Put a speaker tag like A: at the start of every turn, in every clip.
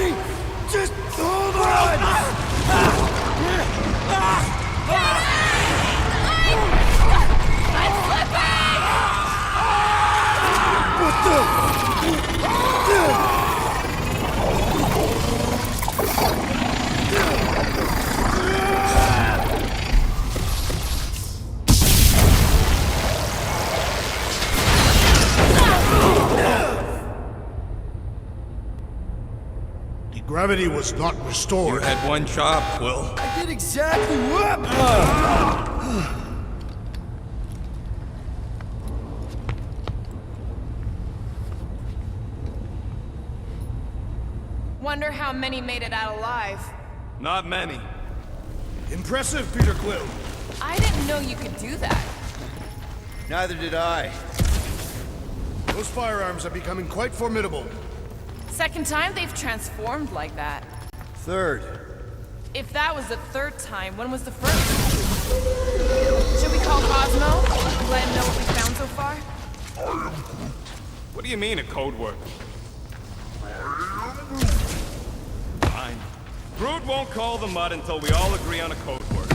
A: Everybody, just hold on!
B: I'm slipping!
A: What the? The gravity was not restored.
C: You had one job, Quill.
A: I did exactly what?
B: Wonder how many made it out alive.
C: Not many.
A: Impressive, Peter Quill.
B: I didn't know you could do that.
D: Neither did I.
A: Those firearms are becoming quite formidable.
B: Second time they've transformed like that.
D: Third.
B: If that was the third time, when was the first? Should we call Cosmo? Let him know what we found so far?
C: What do you mean, a code word? Fine. Groot won't call the mud until we all agree on a code word.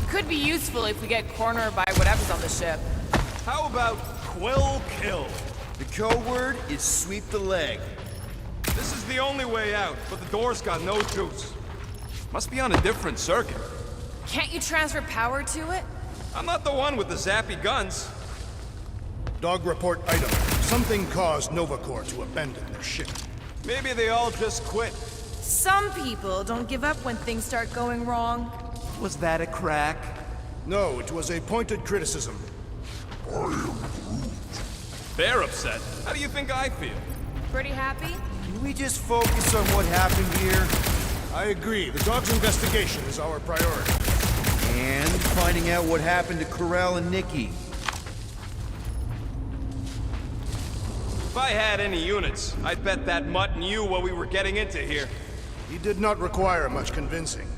B: Could be useful if we get cornered by whatever's on the ship.
C: How about Quill Kill?
D: The code word is sweep the leg.
C: This is the only way out, but the door's got no juice. Must be on a different circuit.
B: Can't you transfer power to it?
C: I'm not the one with the zappy guns.
A: Dog report item. Something caused Nova Corps to abandon their ship.
C: Maybe they all just quit.
B: Some people don't give up when things start going wrong.
E: Was that a crack?
A: No, it was a pointed criticism.
C: They're upset. How do you think I feel?
B: Pretty happy?
D: Can we just focus on what happened here?
A: I agree. The dog's investigation is our priority.
D: And finding out what happened to Corell and Nikki.
C: If I had any units, I'd bet that mutt knew what we were getting into here.
A: He did not require much convincing.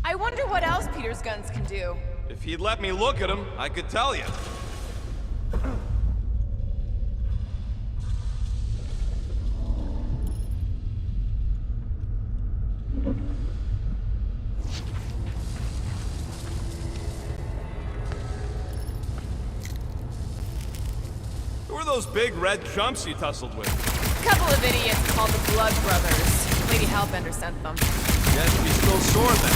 B: I wonder what else Peter's guns can do.
C: If he'd let me look at them, I could tell you. Who are those big red chumps you tussled with?
B: Couple of idiots called the Blood Brothers. Lady Hellbender sent them.
C: Guess we still sore then.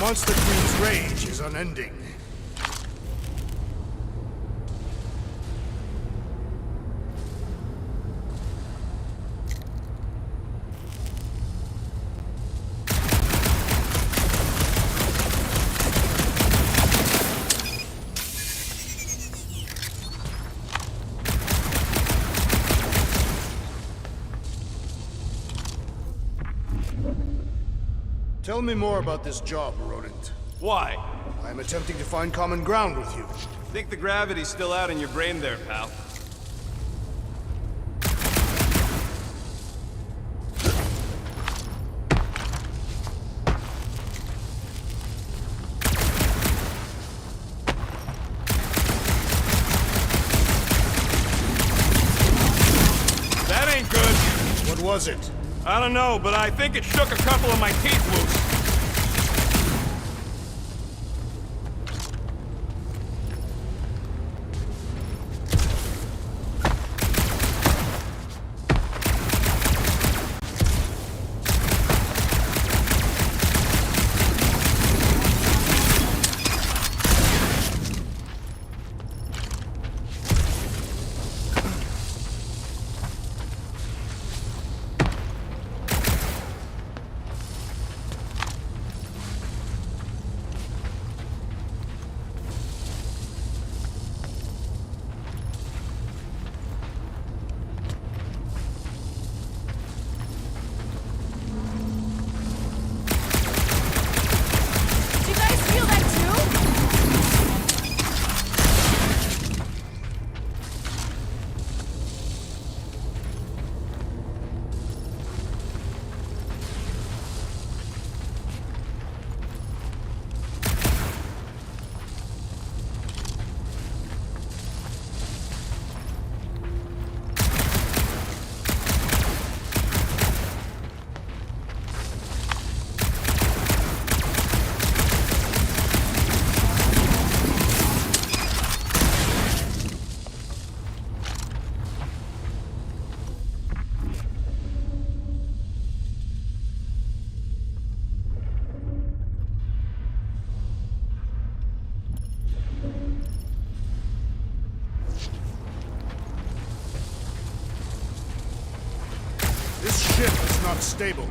A: Monster Queen's rage is unending. Tell me more about this job, Rodent.
C: Why?
A: I'm attempting to find common ground with you.
C: Think the gravity's still out in your brain there, pal. That ain't good.
A: What was it?
C: I don't know, but I think it shook a couple of my teeth loose.
A: ship is not stable.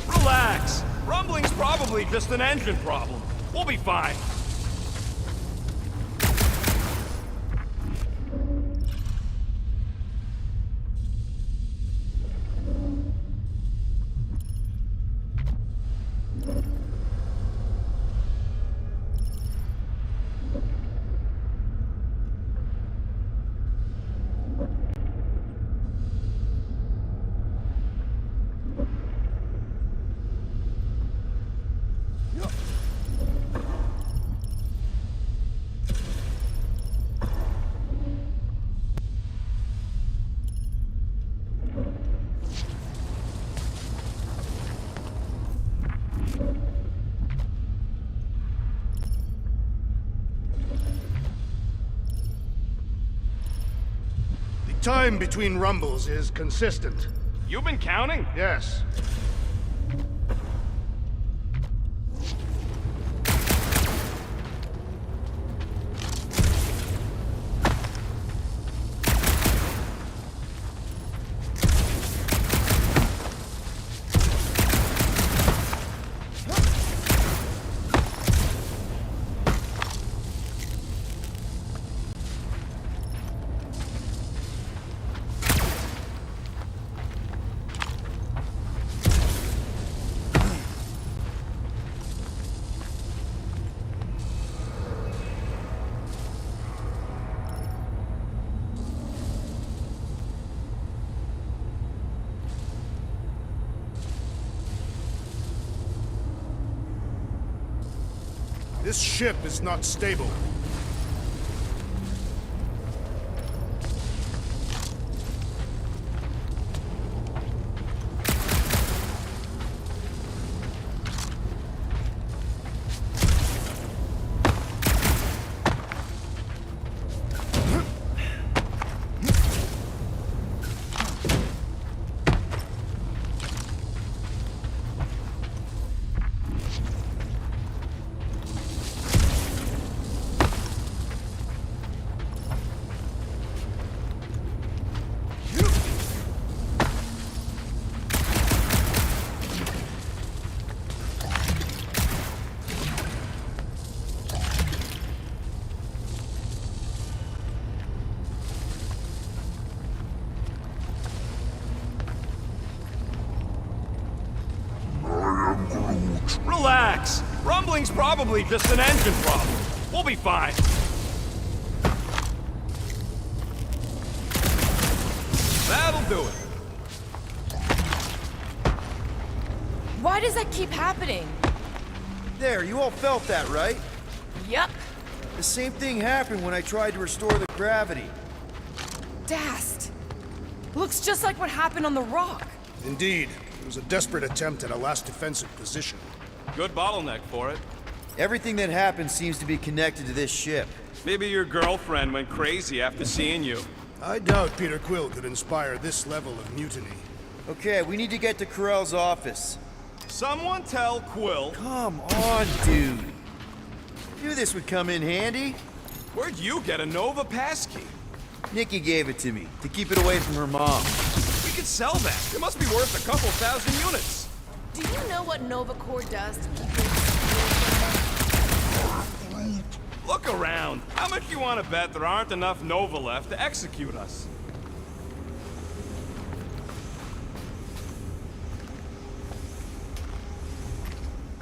C: Relax. Rumbling's probably just an engine problem. We'll be fine.
A: Time between rumbles is consistent.
C: You've been counting?
A: Yes. This ship is not stable.
C: Relax. Rumbling's probably just an engine problem. We'll be fine. That'll do it.
B: Why does that keep happening?
D: There, you all felt that, right?
B: Yup.
D: The same thing happened when I tried to restore the gravity.
B: Dast. Looks just like what happened on the rock.
A: Indeed. It was a desperate attempt at a last defensive position.
C: Good bottleneck for it.
D: Everything that happened seems to be connected to this ship.
C: Maybe your girlfriend went crazy after seeing you.
A: I doubt Peter Quill could inspire this level of mutiny.
D: Okay, we need to get to Carell's office.
C: Someone tell Quill.
D: Come on, dude. Knew this would come in handy.
C: Where'd you get a Nova passkey?
D: Nikki gave it to me, to keep it away from her mom.
C: We could sell that. It must be worth a couple thousand units.
B: Do you know what Nova Corps does to keep your...
C: Look around. How much you want to bet there aren't enough Nova left to execute us?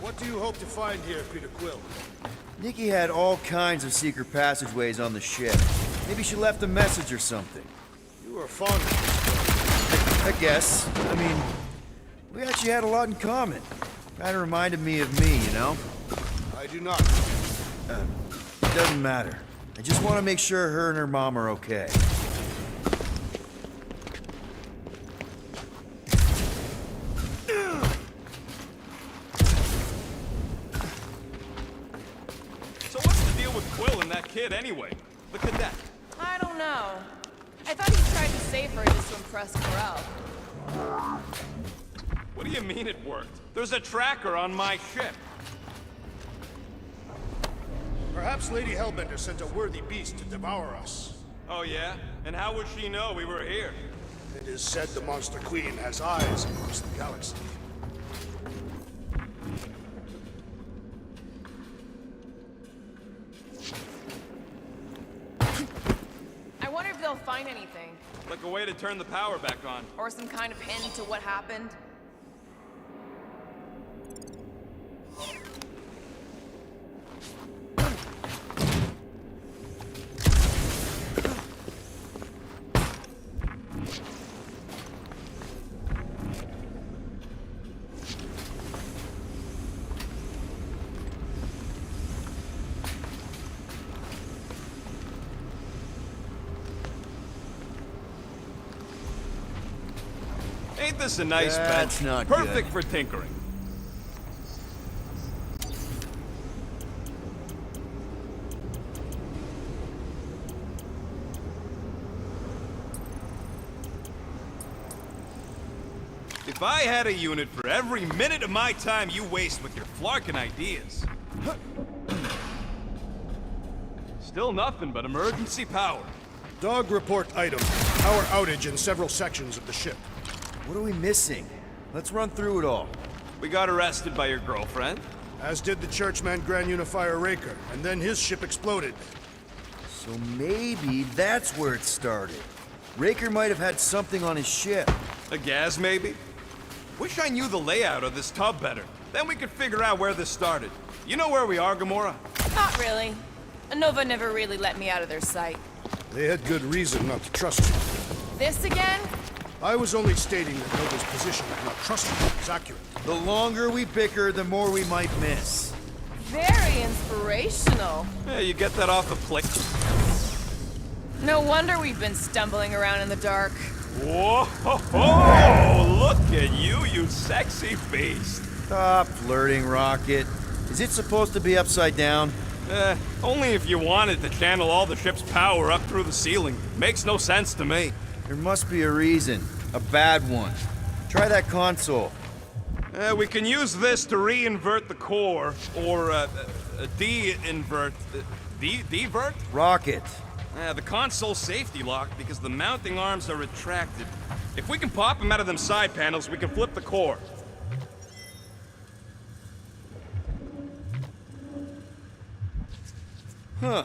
A: What do you hope to find here, Peter Quill?
D: Nikki had all kinds of secret passageways on the ship. Maybe she left a message or something.
A: You are fond of this story.
D: I guess. I mean, we actually had a lot in common. Kinda reminded me of me, you know?
A: I do not.
D: It doesn't matter. I just want to make sure her and her mom are okay.
C: So what's the deal with Quill and that kid anyway? The cadet.
B: I don't know. I thought he tried to save her just to impress Corell.
C: What do you mean it worked? There's a tracker on my ship.
A: Perhaps Lady Hellbender sent a worthy beast to devour us.
C: Oh yeah? And how would she know we were here?
A: It is said the Monster Queen has eyes across the galaxy.
B: I wonder if they'll find anything.
C: Like a way to turn the power back on.
B: Or some kind of hint to what happened.
C: Ain't this a nice
D: That's
C: bench?
D: not
C: Perfect
D: good.
C: for tinkering. If I had a unit for every minute of my time you waste with your flarkin' ideas. Still nothing but emergency power.
A: Dog report item. Power outage in several sections of the ship.
D: What are we missing? Let's run through it all.
C: We got arrested by your girlfriend.
A: As did the churchman Grand Unifier Raker, and then his ship exploded.
D: So maybe that's where it started. Raker might have had something on his ship.
C: A gas, maybe? Wish I knew the layout of this tub better. Then we could figure out where this started. You know where we are, Gamora?
B: Not really. Nova never really let me out of their sight.
A: They had good reason not to trust you.
B: This again?
A: I was only stating that Nova's position of not trusting you is accurate.
D: The longer we bicker, the more we might miss.
B: Very inspirational.
C: Yeah, you get that off the plate.
B: No wonder we've been stumbling around in the dark.
C: Whoa! Look at you, you sexy beast.
D: Stop flirting, Rocket. Is it supposed to be upside down?
C: Only if you wanted to channel all the ship's power up through the ceiling. Makes no sense to me.
D: There must be a reason. A bad one. Try that console.
C: We can use this to re-invert the core, or de-invert... Divert?
D: Rocket.
C: The console's safety locked because the mounting arms are retracted. If we can pop them out of them side panels, we can flip the core.
D: Huh.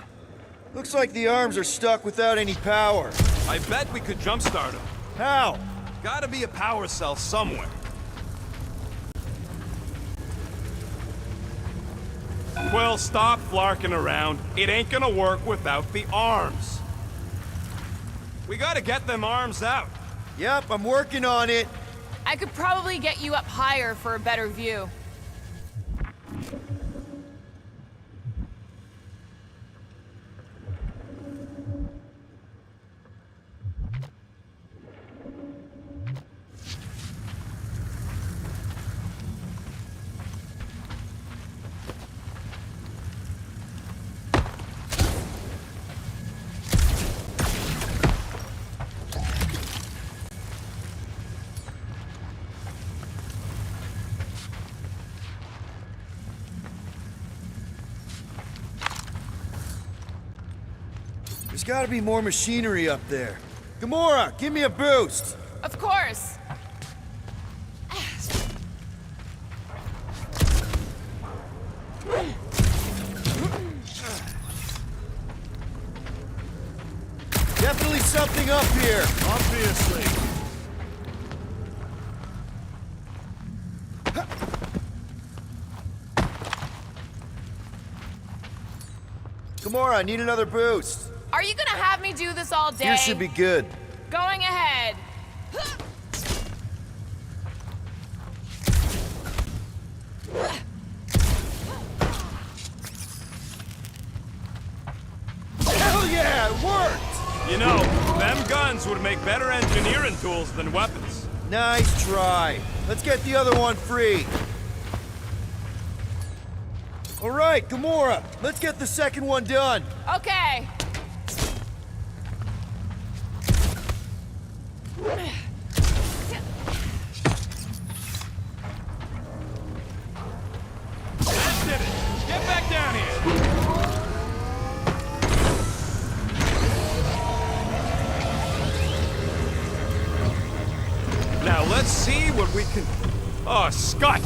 D: Looks like the arms are stuck without any power.
C: I bet we could jumpstart them.
D: How?
C: Gotta be a power cell somewhere. Well, stop flarking around. It ain't gonna work without the arms. We gotta get them arms out.
D: Yep, I'm working on it.
B: I could probably get you up higher for a better view.
D: gotta be more machinery up there. Gamora, give me a boost!
B: Of course.
D: Definitely something up here!
A: Obviously.
D: Gamora, I need another boost.
B: Are you gonna have me do this all day?
D: You should be good.
B: Going ahead.
D: Hell yeah, it worked!
C: You know, them guns would make better engineering tools than weapons.
D: Nice try. Let's get the other one free. All right, Gamora, let's get the second one done.
B: Okay.
C: That did it! Get back down here! Now let's see what we can... Oh, Scott!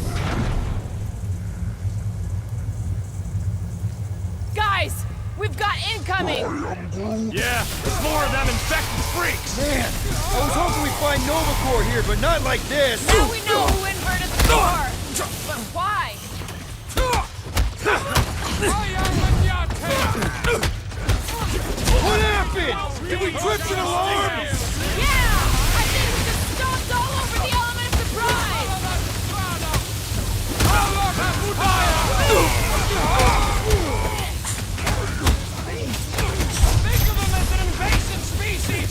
B: Guys, we've got incoming.
C: Yeah, there's more of them infected freaks!
D: Man, I was hoping we'd find Nova Corps here, but not like this.
B: Now we know who inverted the core. But why?
D: What happened? Did we trip an alarm?
B: Yeah! I think we just stomped all over the element of surprise!
C: Think of them as an invasive species,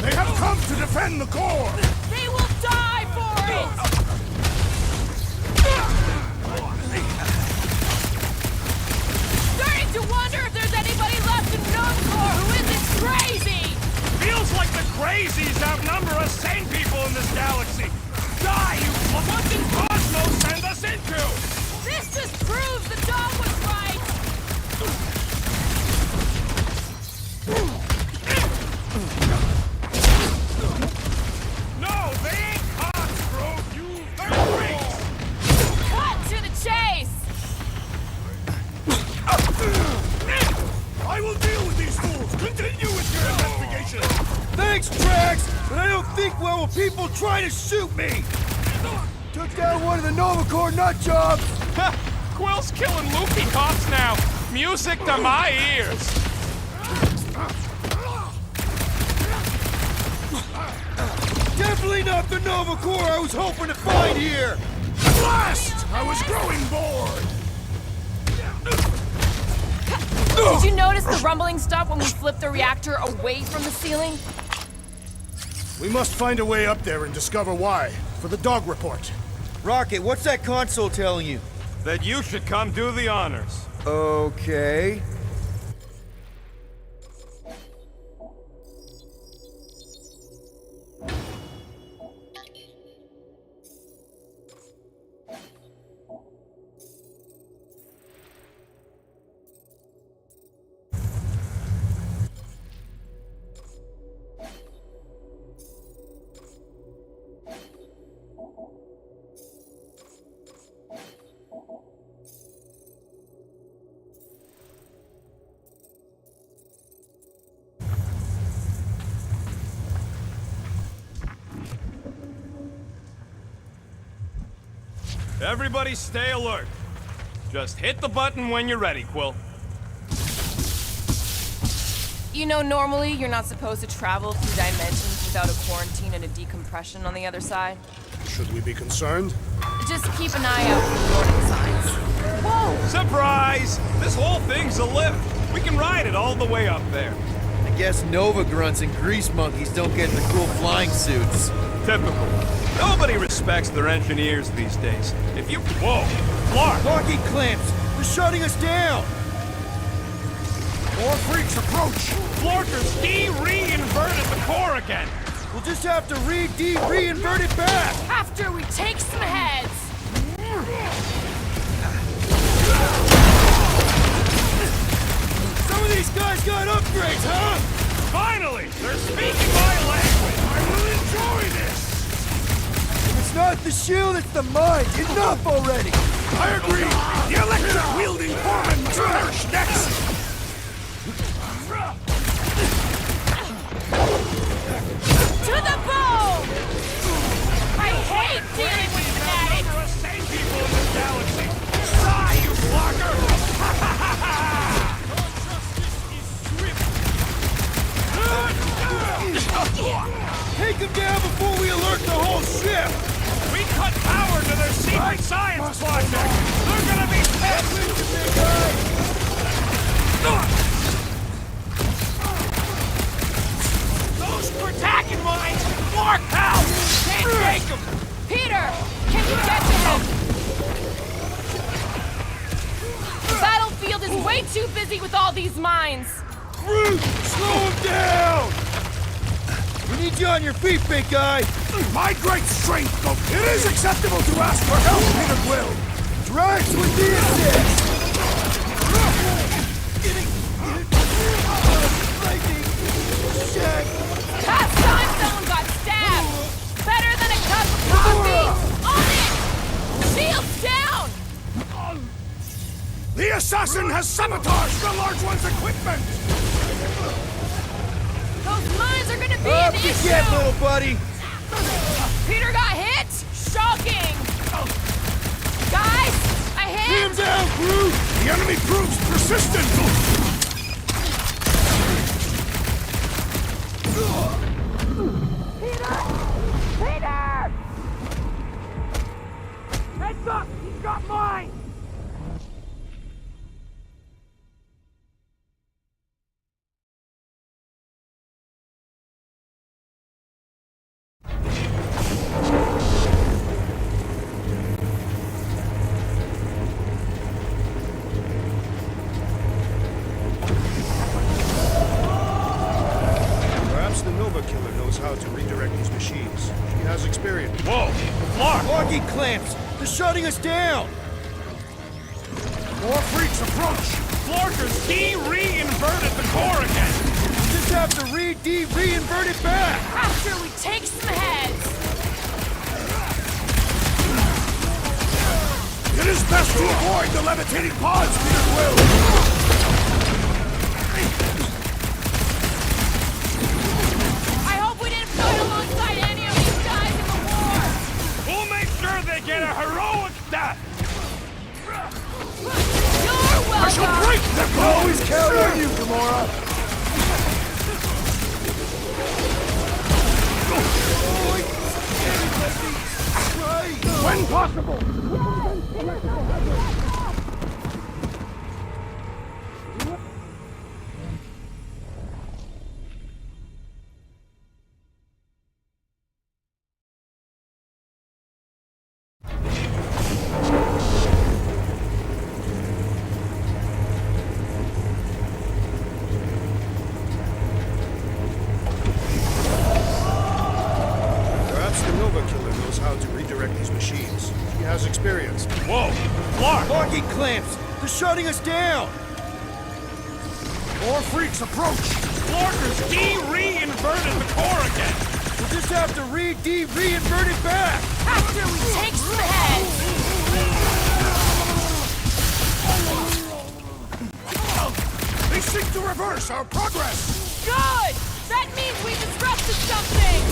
A: They have come to defend the core!
B: They will die for it! Starting to wonder if there's anybody left in Core who isn't crazy!
C: Feels like the crazies outnumber us sane people in this galaxy! Die, you... What did Cosmo send us into?
B: This just proves the dog was right!
C: No, they ain't cops, bro! They're freaks!
B: Cut to the chase!
A: I will deal with these fools! Continue with your investigation!
D: Thanks, Drax, but I don't think well with people trying to shoot me. Took down one of the Nova Corps nut jobs.
C: Ha! Quill's killing Luffy cops now! Music to my ears!
D: Definitely not the Nova Corps I was hoping to find here.
A: Blast! I was growing bored!
B: Did you notice the rumbling stopped when we flipped the reactor away from the ceiling?
A: We must find a way up there and discover why, for the dog report.
D: Rocket, what's that console telling you?
C: That you should come do the honors.
D: Okay.
C: Everybody stay alert. Just hit the button when you're ready, Quill.
B: You know, normally you're not supposed to travel through dimensions without a quarantine and a decompression on the other side.
A: Should we be concerned?
B: Just keep an eye out for warning signs. Whoa!
C: Surprise! This whole thing's a lift. We can ride it all the way up there.
D: I guess Nova grunts and grease monkeys don't get the cool flying suits.
C: Typical. Nobody respects their engineers these days. If you... Whoa! Clark!
D: Locking clamps! They're shutting us down!
A: More freaks approach!
C: Florkers de-reinverted the core again!
D: We'll just have to reinvert it back!
B: After we take some heads!
D: Some of these guys got upgrades, huh?
C: Finally! They're speaking my language! I will enjoy this!
D: It's not the shield, it's the mind. Enough already!
C: I agree! The electric-wielding foreman must perish next!
B: To the bow! I hate dealing with fanatics!
C: There are sane people in this galaxy! Die, you blocker!
D: Take them down before we alert the whole ship!
C: We cut power to their secret science project! They're gonna be pissed! Those attacking mines! More help! Can't take them!
B: Peter! Can you get to him? The battlefield is way too busy with all these mines!
D: Groot! Slow him down! We need you on your feet, big guy!
C: My great strength, though! It is acceptable to ask for help, Peter Quill!
D: Drax with the assist!
B: Past time someone got stabbed! Better than a cup of coffee! On it! Shields down!
C: The assassin has sabotaged the large one's equipment!
B: Those mines are gonna be
D: Up
B: an
D: you
B: issue!
D: get, little buddy!
B: Peter got hit? Shocking! Guys, I
D: Hit
B: hit!
D: him down, Groot!
C: The enemy proves persistent!
B: Peter!
C: Heads up! He's got mine!
A: Perhaps the Nova Killer knows how to redirect these machines. She has experience.
C: Whoa! Clark!
D: Locking clamps! They're shutting us down!
C: More freaks approach! Florker's key re-inverted the core again!
D: Just have to reinvert it back!
B: After we take some heads!
C: It is best to avoid the levitating pods, Peter Quill!
B: I hope we didn't fight alongside any of these guys in the war!
C: We'll make sure they get a heroic death!
B: You're welcome!
C: I shall break their bones!
D: Always count on you, Gamora!
C: When possible!
A: Perhaps the Nova Killer knows how to redirect these machines. She has experience.
C: Whoa! Clark!
D: Locking clamps! They're shutting us down!
C: More freaks approach! Florker's key re-inverted the core again!
D: We'll just have to reinvert it back!
B: After we take some heads!
C: They seek to reverse our progress!
B: Good! That means we disrupted something!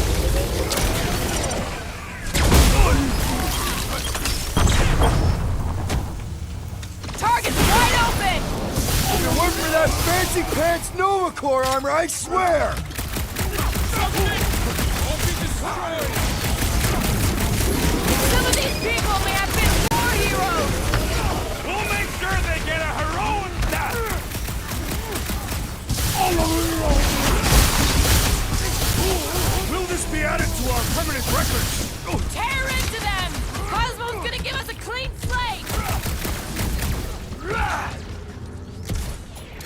B: Target's wide open!
D: If it weren't for that fancy pants Nova Corps armor, I swear!
B: Some of these people may have been war heroes!
C: We'll make sure they get a heroic death! Will this be added to our permanent records?
B: Tear into them! Cosmo's gonna give us a clean slate!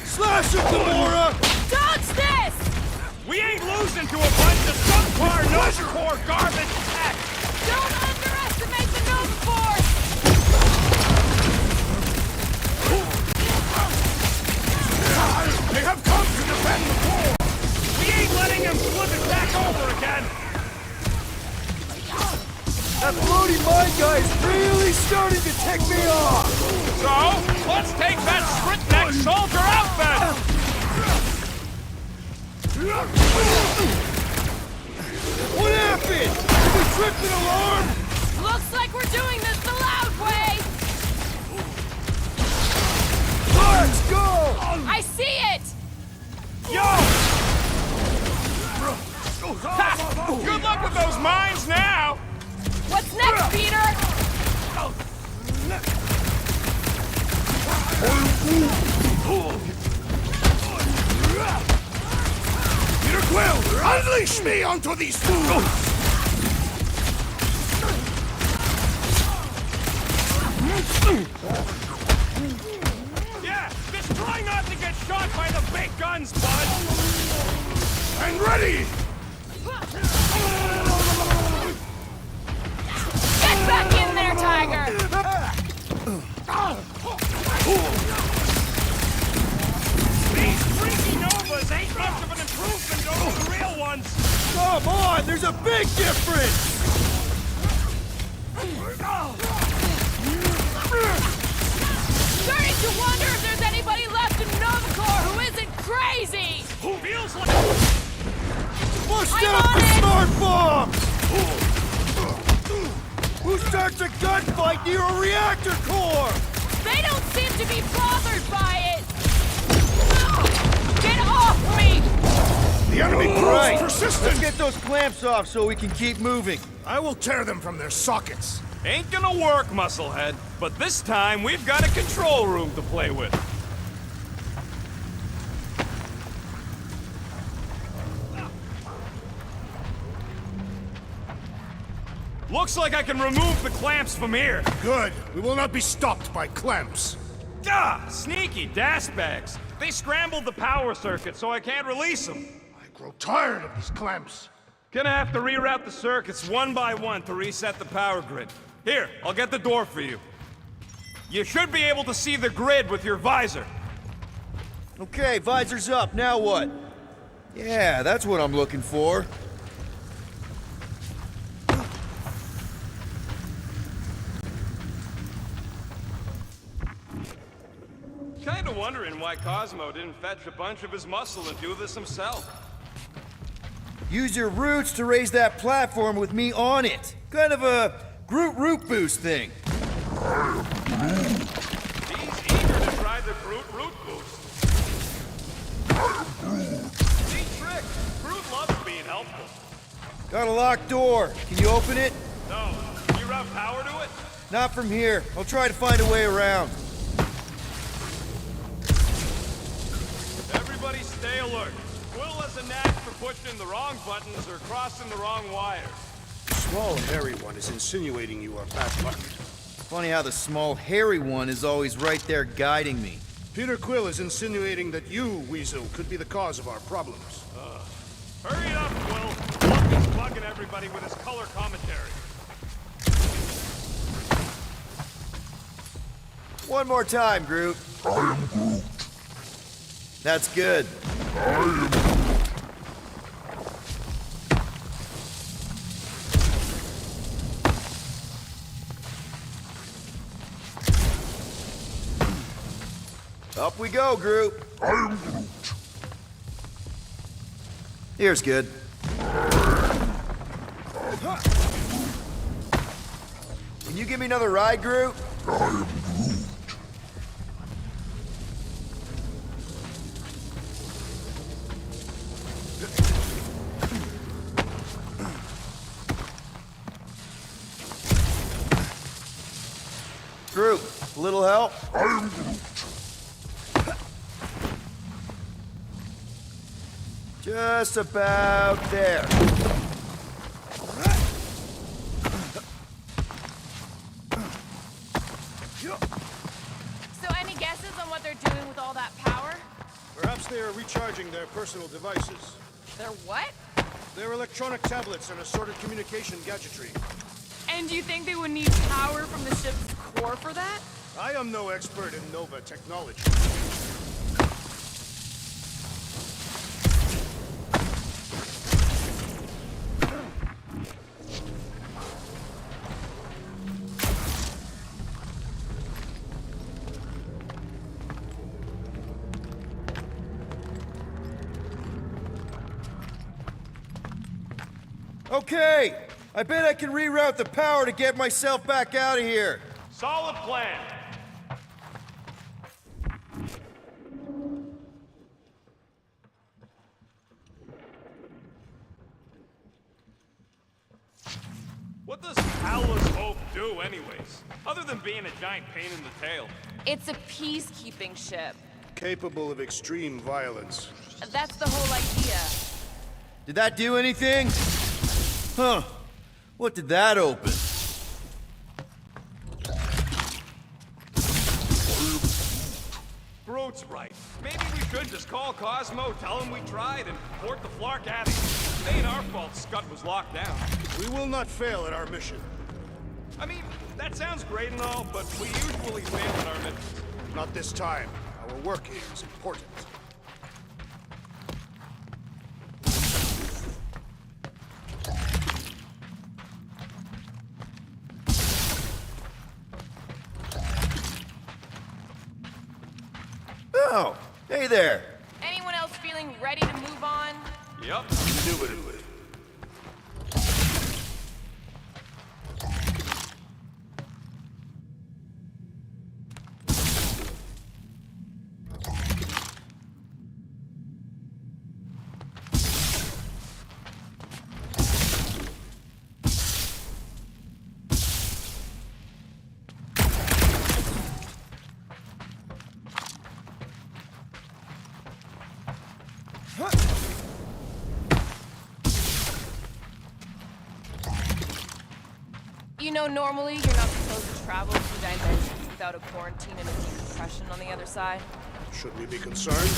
D: Slash him, Gamora!
B: Dodge this!
C: We ain't losing to a bunch of subpar Nova-Corps garbage tech!
B: Don't underestimate the Nova Force!
D: my guy's really starting to tick me off!
C: So, let's take that sprint-neck soldier out then!
D: What happened? Did we trip an alarm?
B: Looks like we're doing this the loud way!
D: Let's go!
B: I see it!
C: Yo! Good luck with those mines now!
B: What's next, Peter?
A: Peter Quill, unleash me onto these fools!
C: Yeah, just try not to get shot by the big guns, bud!
A: And ready!
B: Get back in there, Tiger!
C: These freaky Novas ain't much of an improvement over the real ones!
D: Come on, there's a big difference!
B: Starting to wonder if there's anybody left in Novacore who isn't crazy!
C: Who feels like...
D: Bust
B: I'm
D: out
B: on
D: the
B: it!
D: smart bombs! Who starts a gunfight near a reactor core?
B: They don't seem to be bothered by it! Get off me!
A: The enemy proves
D: Right. Let's
A: persistent!
D: get those clamps off so we can keep moving.
A: I will tear them from their sockets.
C: Ain't gonna work, musclehead. But this time, we've got a control room to play with. Looks like I can remove the clamps from here.
A: Good. We will not be stopped by clamps.
C: Ah, sneaky bags. They scrambled the power circuit, so I can't release them.
A: I grow tired of these clamps.
C: Gonna have to reroute the circuits one by one to reset the power grid. Here, I'll get the door for you. You should be able to see the grid with your visor.
D: Okay, visor's up. Now what? Yeah, that's what I'm looking for.
C: Kinda wondering why Cosmo didn't fetch a bunch of his muscle and do this himself.
D: Use your roots to raise that platform with me on it. Kind of a Groot root boost thing.
C: He's eager to try the Groot root boost. Neat trick. Groot loves being helpful.
D: Got a locked door. Can you open it?
C: No, you route power to it?
D: Not from here. I'll try to find a way around.
C: Everybody stay alert. Quill has a knack for pushing the wrong buttons or crossing the wrong wires.
A: The small, hairy one is insinuating you are bad luck.
D: Funny how the small, hairy one is always right there guiding me.
A: Peter Quill is insinuating that you, Weasel, could be the cause of our problems.
C: Hurry it up, Quill. He's bugging everybody with his color commentary.
D: One more time, Groot.
F: I am Groot.
D: That's good.
F: I am Groot.
D: Up we go, Groot.
F: I am Groot.
D: Here's good. Can you give me another ride, Groot?
F: I am Groot.
D: Groot, a little help?
F: I am Groot.
D: Just about there.
B: So any guesses on what they're doing with all that power?
A: Perhaps they are recharging their personal devices.
B: They're what?
A: Their electronic tablets and assorted communication gadgetry.
B: And do you think they would need power from the ship's core for that?
A: I am no expert in Nova technology.
D: Okay, I bet I can reroute the power to get myself back out of here.
C: Solid plan. What does Howler's Hope do anyways? Other than being a giant pain in the tail.
B: It's a peacekeeping ship.
A: Capable of extreme violence.
B: That's the whole idea.
D: Did that do anything? Huh. What did that open?
C: Groot's right. Maybe we should just call Cosmo, tell him we tried, and port the Flark at him. It ain't our fault Scud was locked down.
A: We will not fail at our mission.
C: I mean, that sounds great and all, but we usually fail at our missions.
A: Not this time. Our work here is important.
D: Oh, hey there.
B: Anyone else feeling ready to move on?
C: Yep.
A: Indubitably.
B: You know, normally you're not supposed to travel through dimensions without a quarantine and a decompression on the other side.
A: Should we be concerned?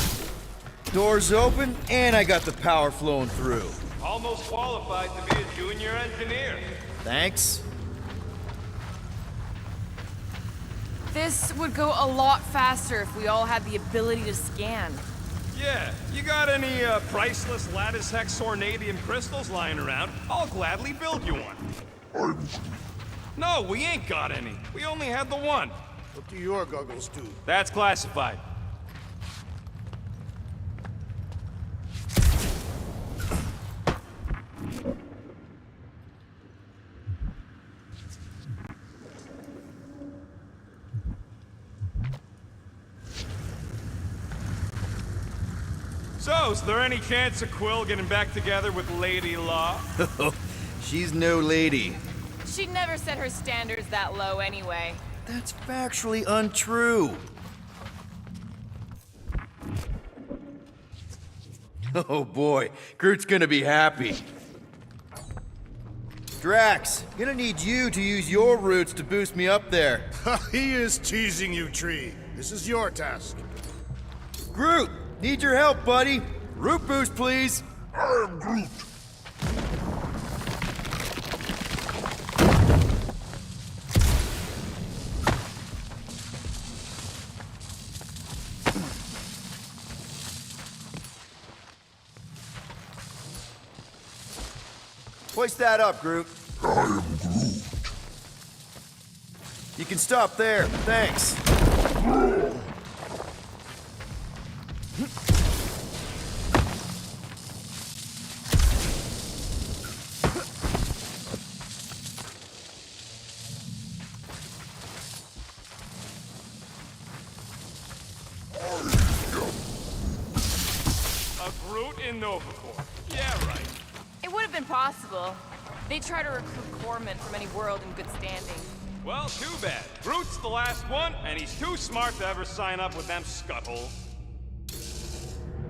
D: Doors open, and I got the power flowing through.
C: Almost qualified to be a junior engineer.
D: Thanks.
B: This would go a lot faster if we all had the ability to scan.
C: Yeah, you got any priceless lattice hex ornadium crystals lying around? I'll gladly build you one. No, we ain't got any. We only had the one.
A: What do your goggles do?
C: That's classified. So, is there any chance of Quill getting back together with Lady Law?
D: She's no lady.
B: She'd never set her standards that low anyway.
D: That's factually untrue. Oh boy, Groot's gonna be happy. Drax, gonna need you to use your roots to boost me up there.
A: He is teasing you, Tree. This is your task.
D: Groot, need your help, buddy. Root boost, please.
F: I am Groot.
D: Hoist that up, Groot.
F: I am Groot.
D: You can stop there. Thanks.
C: A Groot in Novacore. Yeah, right.
B: It would have been possible. They try to recruit corpsmen from any world in good standing.
C: Well, too bad. Groot's the last one, and he's too smart to ever sign up with them scuttholes.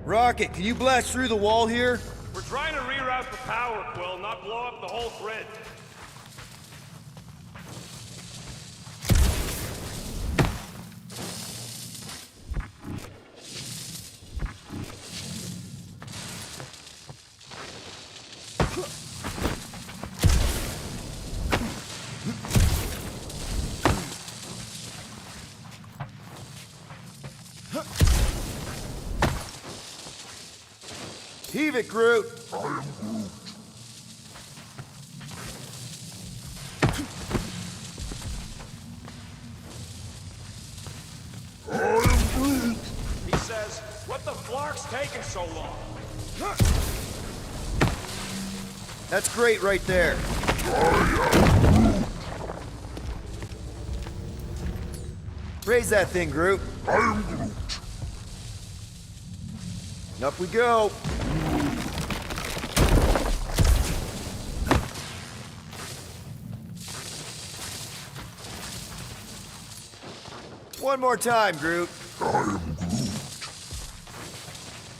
D: Rocket, can you blast through the wall here?
C: We're trying to reroute the power, Quill, not blow up the whole grid.
D: Heave it, Groot.
F: I am Groot. I am Groot.
C: He says, what the Flark's taking so long?
D: That's great right there. Raise that thing, Groot.
F: I am Groot.
D: Up we go. One more time, Groot.
F: I am Groot.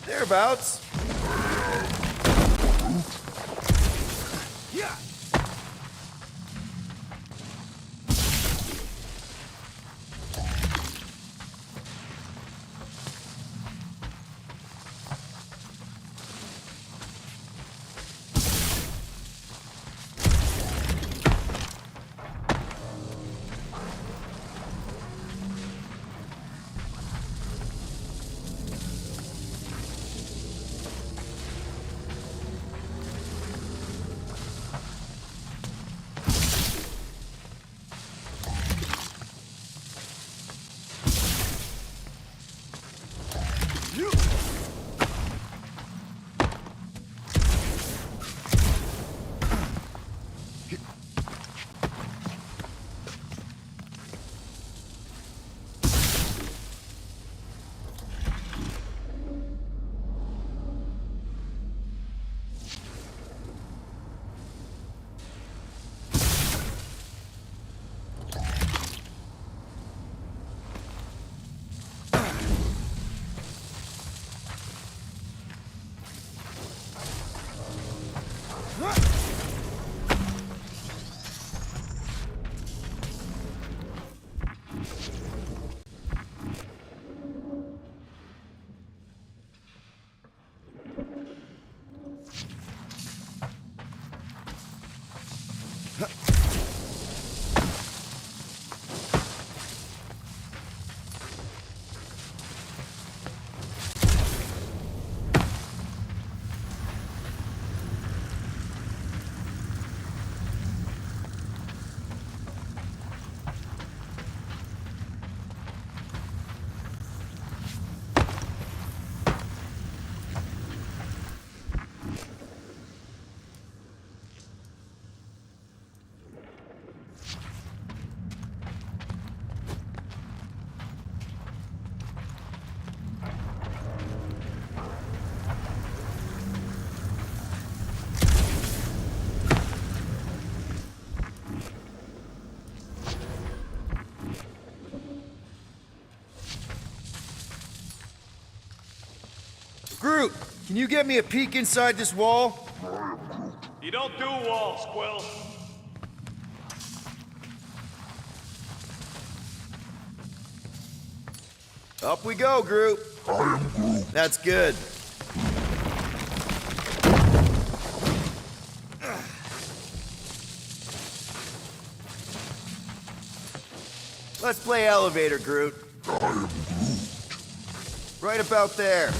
D: Thereabouts.
C: Yeah.
D: Groot, can you get me a peek inside this wall?
C: You don't do walls, Quill.
D: Up we go, Groot.
F: I am Groot.
D: That's good. Let's play elevator, Groot.
F: I am Groot.
D: Right about there.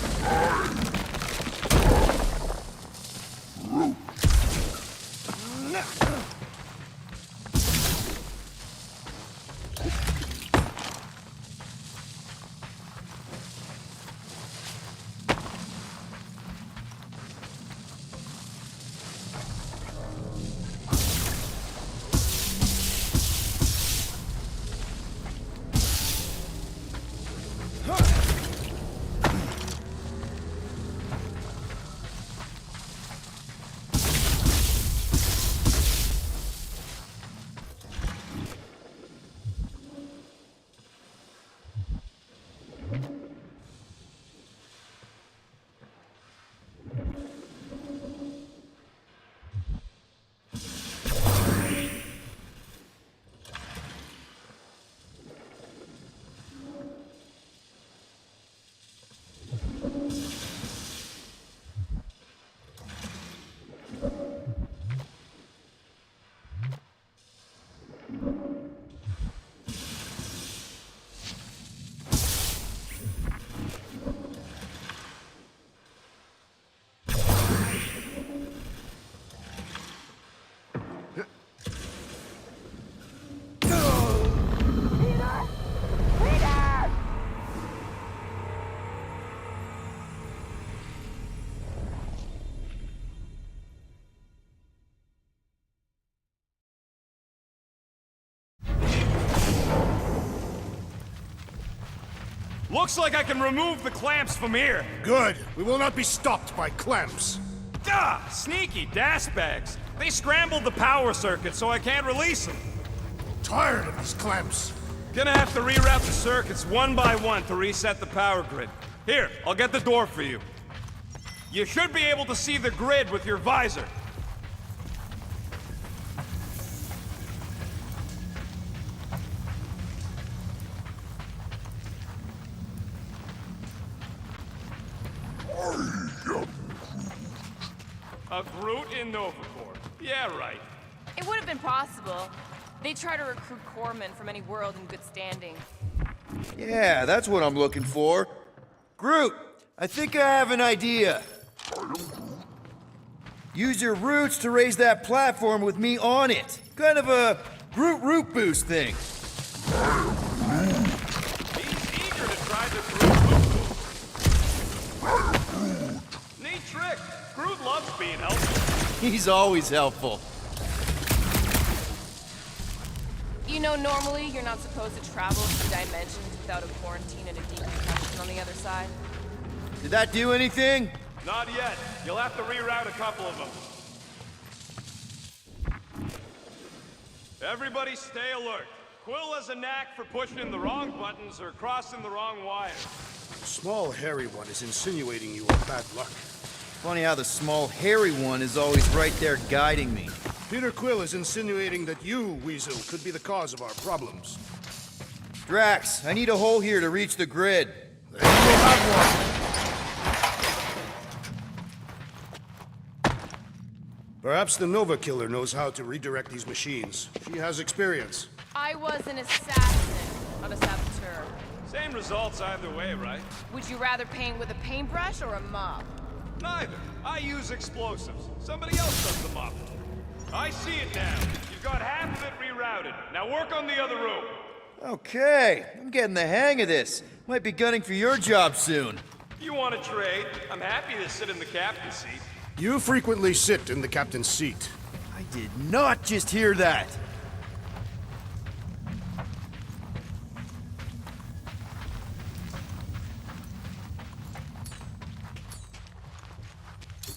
C: Looks like I can remove the clamps from here.
A: Good. We will not be stopped by clamps.
C: Gah! Sneaky das bags. They scrambled the power circuit, so I can't release them.
A: Tired of these clamps.
C: Gonna have to reroute the circuits one by one to reset the power grid. Here, I'll get the door for you. You should be able to see the grid with your visor. A Groot in Nova Corps. Yeah, right.
B: It would have been possible. They try to recruit corpsmen from any world in good standing.
D: Yeah, that's what I'm looking for. Groot, I think I have an idea. Use your roots to raise that platform with me on it. Kind of a Groot root boost thing.
C: He's eager to try the Groot move. Neat trick. Groot loves being helpful.
D: He's always helpful.
B: You know, normally you're not supposed to travel through dimensions without a quarantine and a decompression on the other side.
D: Did that do anything?
C: Not yet. You'll have to reroute a couple of them. Everybody stay alert. Quill has a knack for pushing the wrong buttons or crossing the wrong wires.
A: The small, hairy one is insinuating you are bad luck.
D: Funny how the small, hairy one is always right there guiding me.
A: Peter Quill is insinuating that you, Weasel, could be the cause of our problems.
D: Drax, I need a hole here to reach the grid.
A: Then you will have one. Perhaps the Nova Killer knows how to redirect these machines. She has experience.
B: I was an assassin, not a saboteur.
C: Same results either way, right?
B: Would you rather paint with a paintbrush or a mop?
C: Neither. I use explosives. Somebody else does the mop. I see it now. You've got half of it rerouted. Now work on the other room.
D: Okay, I'm getting the hang of this. Might be gunning for your job soon.
C: You want to trade? I'm happy to sit in the captain's seat.
A: You frequently sit in the captain's seat.
D: I did not just hear that.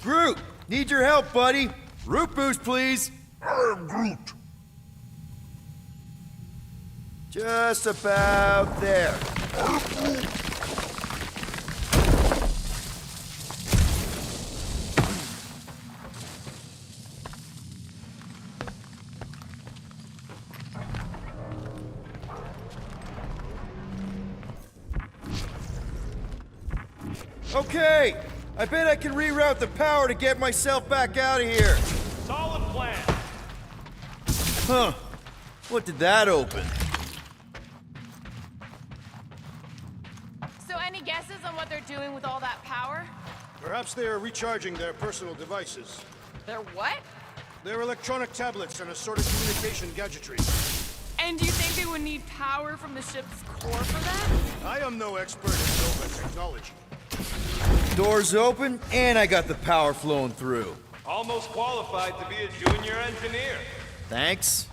D: Groot, need your help, buddy. Root boost, please.
F: I am Groot.
D: Just about there. Okay, I bet I can reroute the power to get myself back out of here.
C: Solid plan.
D: Huh. What did that open?
B: So any guesses on what they're doing with all that power?
A: Perhaps they are recharging their personal devices.
B: They're what?
A: Their electronic tablets and assorted communication gadgetry.
B: And do you think they would need power from the ship's core for that?
A: I am no expert in Nova technology.
D: Doors open, and I got the power flowing through.
C: Almost qualified to be a junior engineer.
D: Thanks.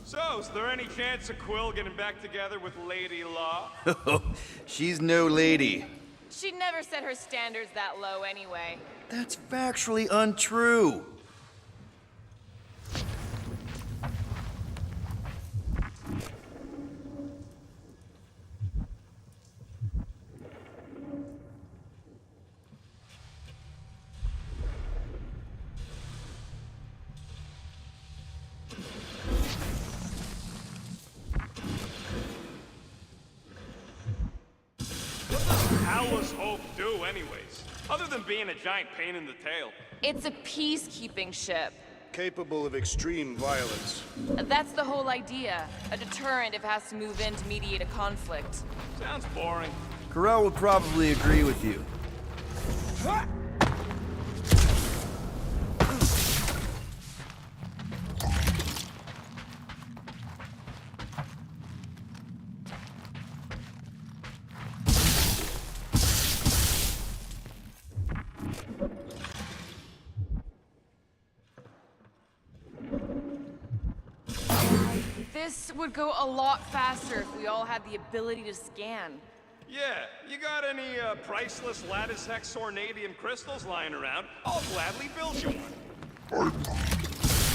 C: So, is there any chance of Quill getting back together with Lady Law?
D: She's no lady.
B: She'd never set her standards that low anyway.
D: That's factually untrue.
C: How does Hope do, anyways? Other than being a giant pain in the tail.
B: It's a peacekeeping ship.
A: Capable of extreme violence.
B: That's the whole idea. A deterrent if it has to move in to mediate a conflict.
C: Sounds boring.
D: Carell would probably agree with you.
B: This would go a lot faster if we all had the ability to scan.
C: Yeah, you got any priceless lattice hex ornadium crystals lying around? I'll gladly build you one.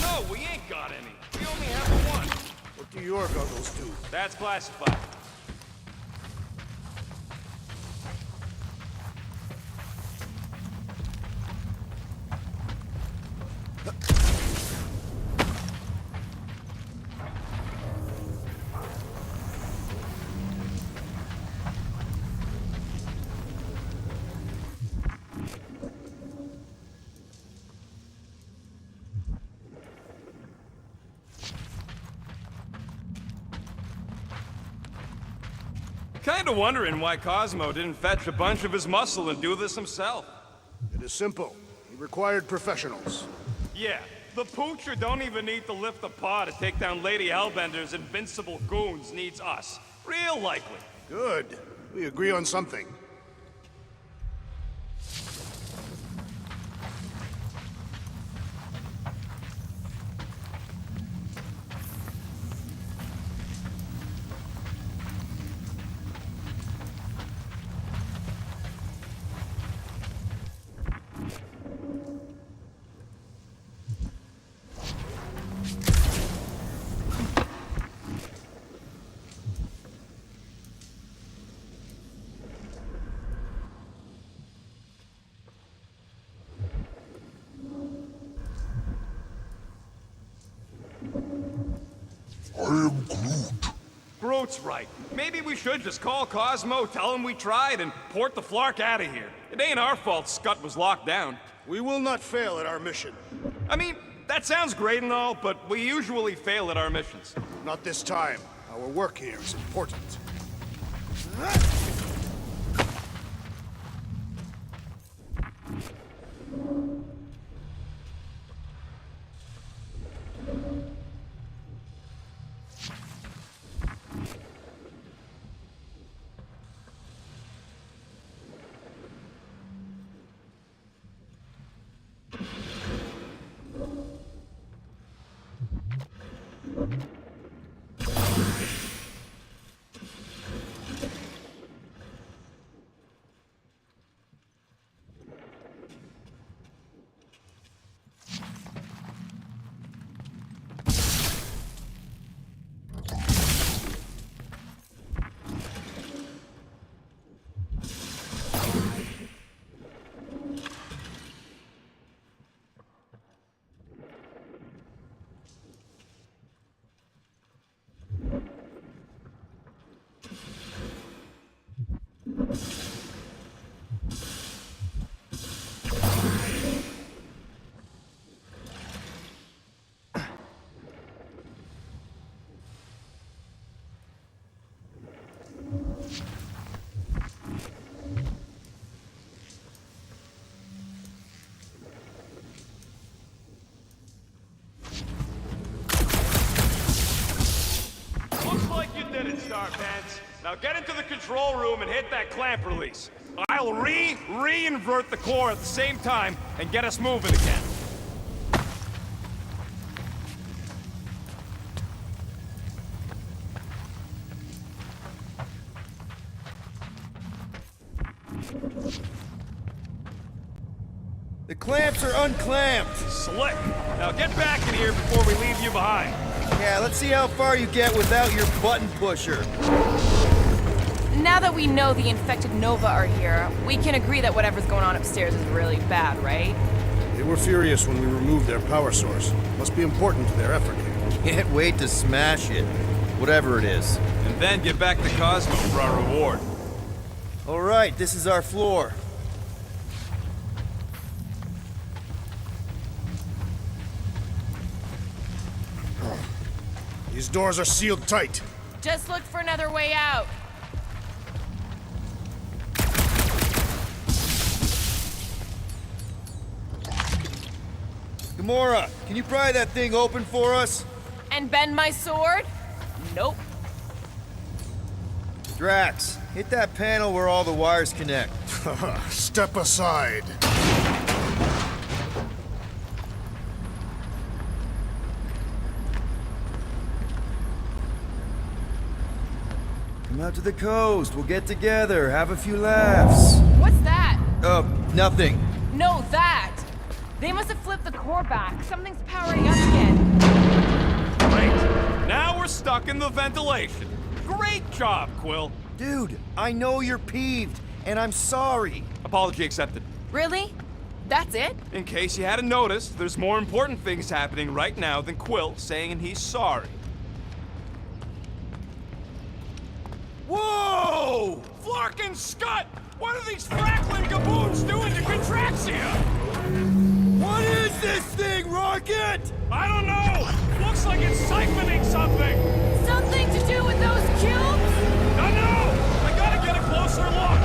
C: No, we ain't got any. We only have the one.
A: What do your goggles do?
C: That's classified. Kinda wondering why Cosmo didn't fetch a bunch of his muscle and do this himself.
A: It is simple. He required professionals.
C: Yeah, the poocher don't even need to lift a paw to take down Lady Hellbender's invincible goons needs us. Real likely.
A: Good. We agree on something.
F: I am Groot.
C: Groot's right. Maybe we should just call Cosmo, tell him we tried, and port the Flark out of here. It ain't our fault Scut was locked down.
A: We will not fail at our mission.
C: I mean, that sounds great and all, but we usually fail at our missions.
A: Not this time. Our work here is important.
C: Looks like you did it, Starpants. Now get into the control room and hit that clamp release. I'll re-invert the core at the same time and get us moving again.
D: The clamps are unclamped.
C: Slick. Now get back in here before we leave you behind.
D: Yeah, let's see how far you get without your button pusher.
B: Now that we know the infected Nova are here, we can agree that whatever's going on upstairs is really bad, right?
A: They were furious when we removed their power source. Must be important to their effort here.
D: Can't wait to smash it. Whatever it is.
C: And then get back to Cosmo for our reward.
D: All right, this is our floor.
A: These doors are sealed tight.
B: Just look for another way out.
D: Gamora, can you pry that thing open for us?
B: And bend my sword? Nope.
D: Drax, hit that panel where all the wires connect.
A: Step aside.
D: out to the coast. We'll get together, have a few laughs.
B: What's that?
D: Nothing.
B: No, that! They must have flipped the core back. Something's powering up again.
C: Great. Now we're stuck in the ventilation. Great job, Quill.
D: Dude, I know you're peeved, and I'm sorry.
C: Apology accepted.
B: Really? That's it?
C: In case you hadn't noticed, there's more important things happening right now than Quill saying he's sorry.
D: Whoa!
C: Flark and Scott! What are these Franklin gaboons doing to Contraxia?
D: What is this thing, Rocket?
C: I don't know! Looks like it's siphoning something!
B: Something to do with those cubes?
C: I know! I gotta get a closer look!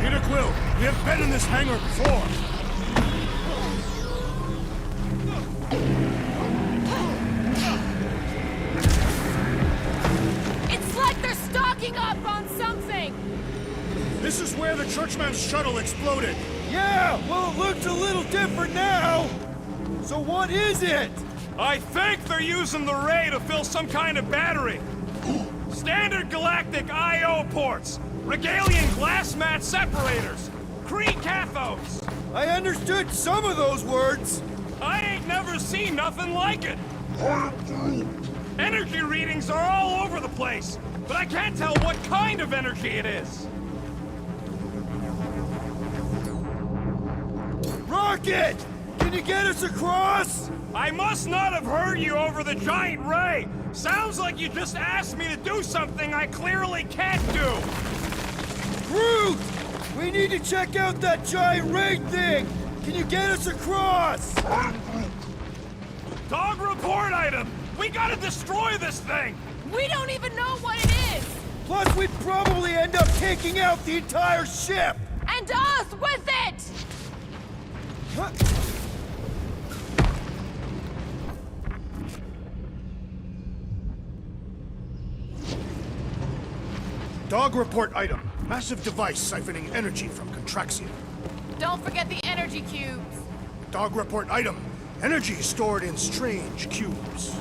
A: Peter Quill, we have been in this hangar before.
B: It's like they're stocking up on something!
A: This is where the Churchman's shuttle exploded.
D: Yeah, well, it looks a little different now. So what is it?
C: I think they're using the ray to fill some kind of battery. Standard galactic I.O. ports, Regalian glass mat separators, Kree cathodes.
D: I understood some of those words.
C: I ain't never seen nothing like it. Energy readings are all over the place, but I can't tell what kind of energy it is.
D: Rocket! Can you get us across?
C: I must not have heard you over the giant ray. Sounds like you just asked me to do something I clearly can't do.
D: Groot! We need to check out that giant ray thing! Can you get us across?
C: Dog report item! We gotta destroy this thing!
B: We don't even know what it is!
D: Plus, we'd probably end up taking out the entire ship!
B: And us with it!
D: Huh?
A: Dog report item. Massive device siphoning energy from Contraxia.
B: Don't forget the energy cubes.
A: Dog report item. Energy stored in strange cubes.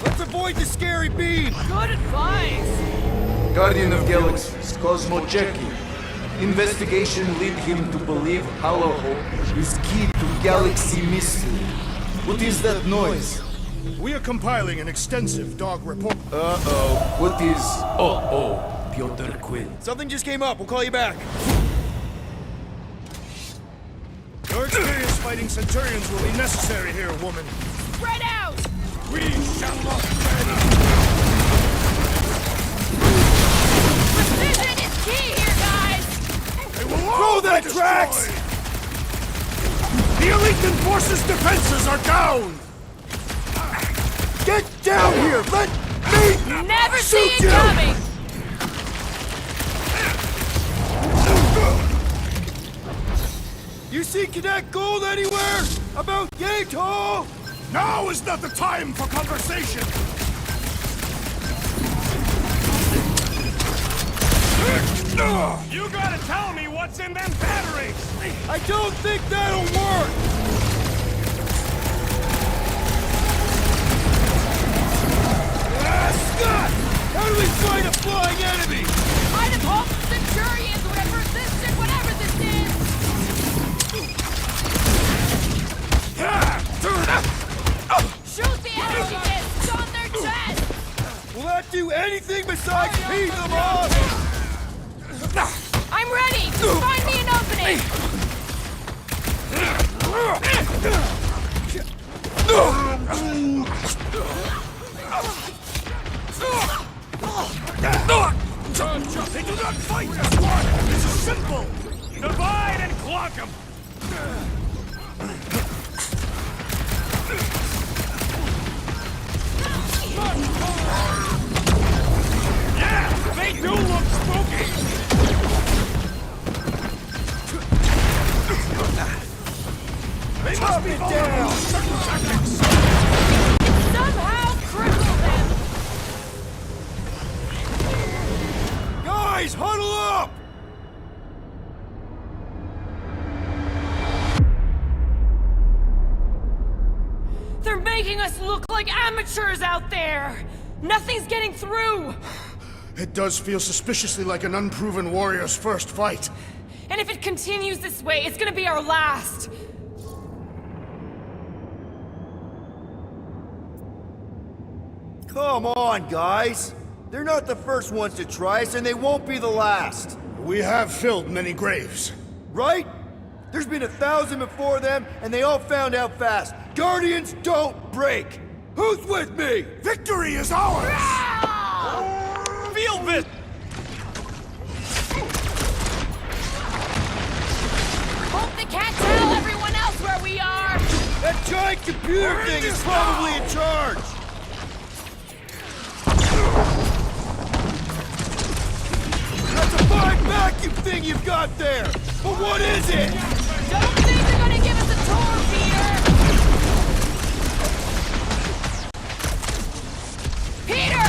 D: Let's avoid the scary beam!
B: Good advice.
E: Guardian of Galaxies, Cosmo Checking. Investigation lead him to believe Hollow Hope is key to Galaxy Misfit. What is that noise?
A: We are compiling an extensive dog report.
E: Uh-oh. What is... Oh, Piotr Quill.
D: Something just came up. We'll call you back.
A: Your experience fighting Centurions will be necessary here, woman.
B: Spread out!
A: We shall not fail.
B: Precision is key here, guys!
A: They will
D: Throw
A: all
D: that,
A: be
D: Drax!
A: destroyed. The Elite Force's defenses are down!
D: Get down here! Let me
B: Never see
D: shoot
B: it
D: you!
B: coming!
D: You see Cadet Gold anywhere? About yay tall?
A: Now is not the time for conversation!
C: You gotta tell me what's in them batteries!
D: I don't think that'll work! Scott! How do we fight a flying enemy?
B: I'd have hoped the Centurions would have resisted whatever this is! Shoot the energy discs on their chest!
D: Will that do anything besides pee them off?
B: I'm ready! Find me an opening!
A: They do not fight as one! This is simple!
C: Divide and clunk them! Yeah, they do look spooky!
A: They must be
D: Guys, huddle up!
B: They're making us look like amateurs out there! Nothing's getting through!
A: It does feel suspiciously like an unproven warrior's first fight.
B: And if it continues this way, it's gonna be our last!
D: Come on, guys! They're not the first ones to try us, and they won't be the last!
A: We have filled many graves.
D: Right? There's been 1,000 before them, and they all found out fast. Guardians don't break! Who's with me?
A: Victory is ours!
C: Feel this!
B: Hope they can't tell everyone else where we are!
D: That giant computer thing is probably in charge! That's a fine vacuum thing you've got there! But what is it?
B: Don't think they're gonna give us a tour, Peter! Peter!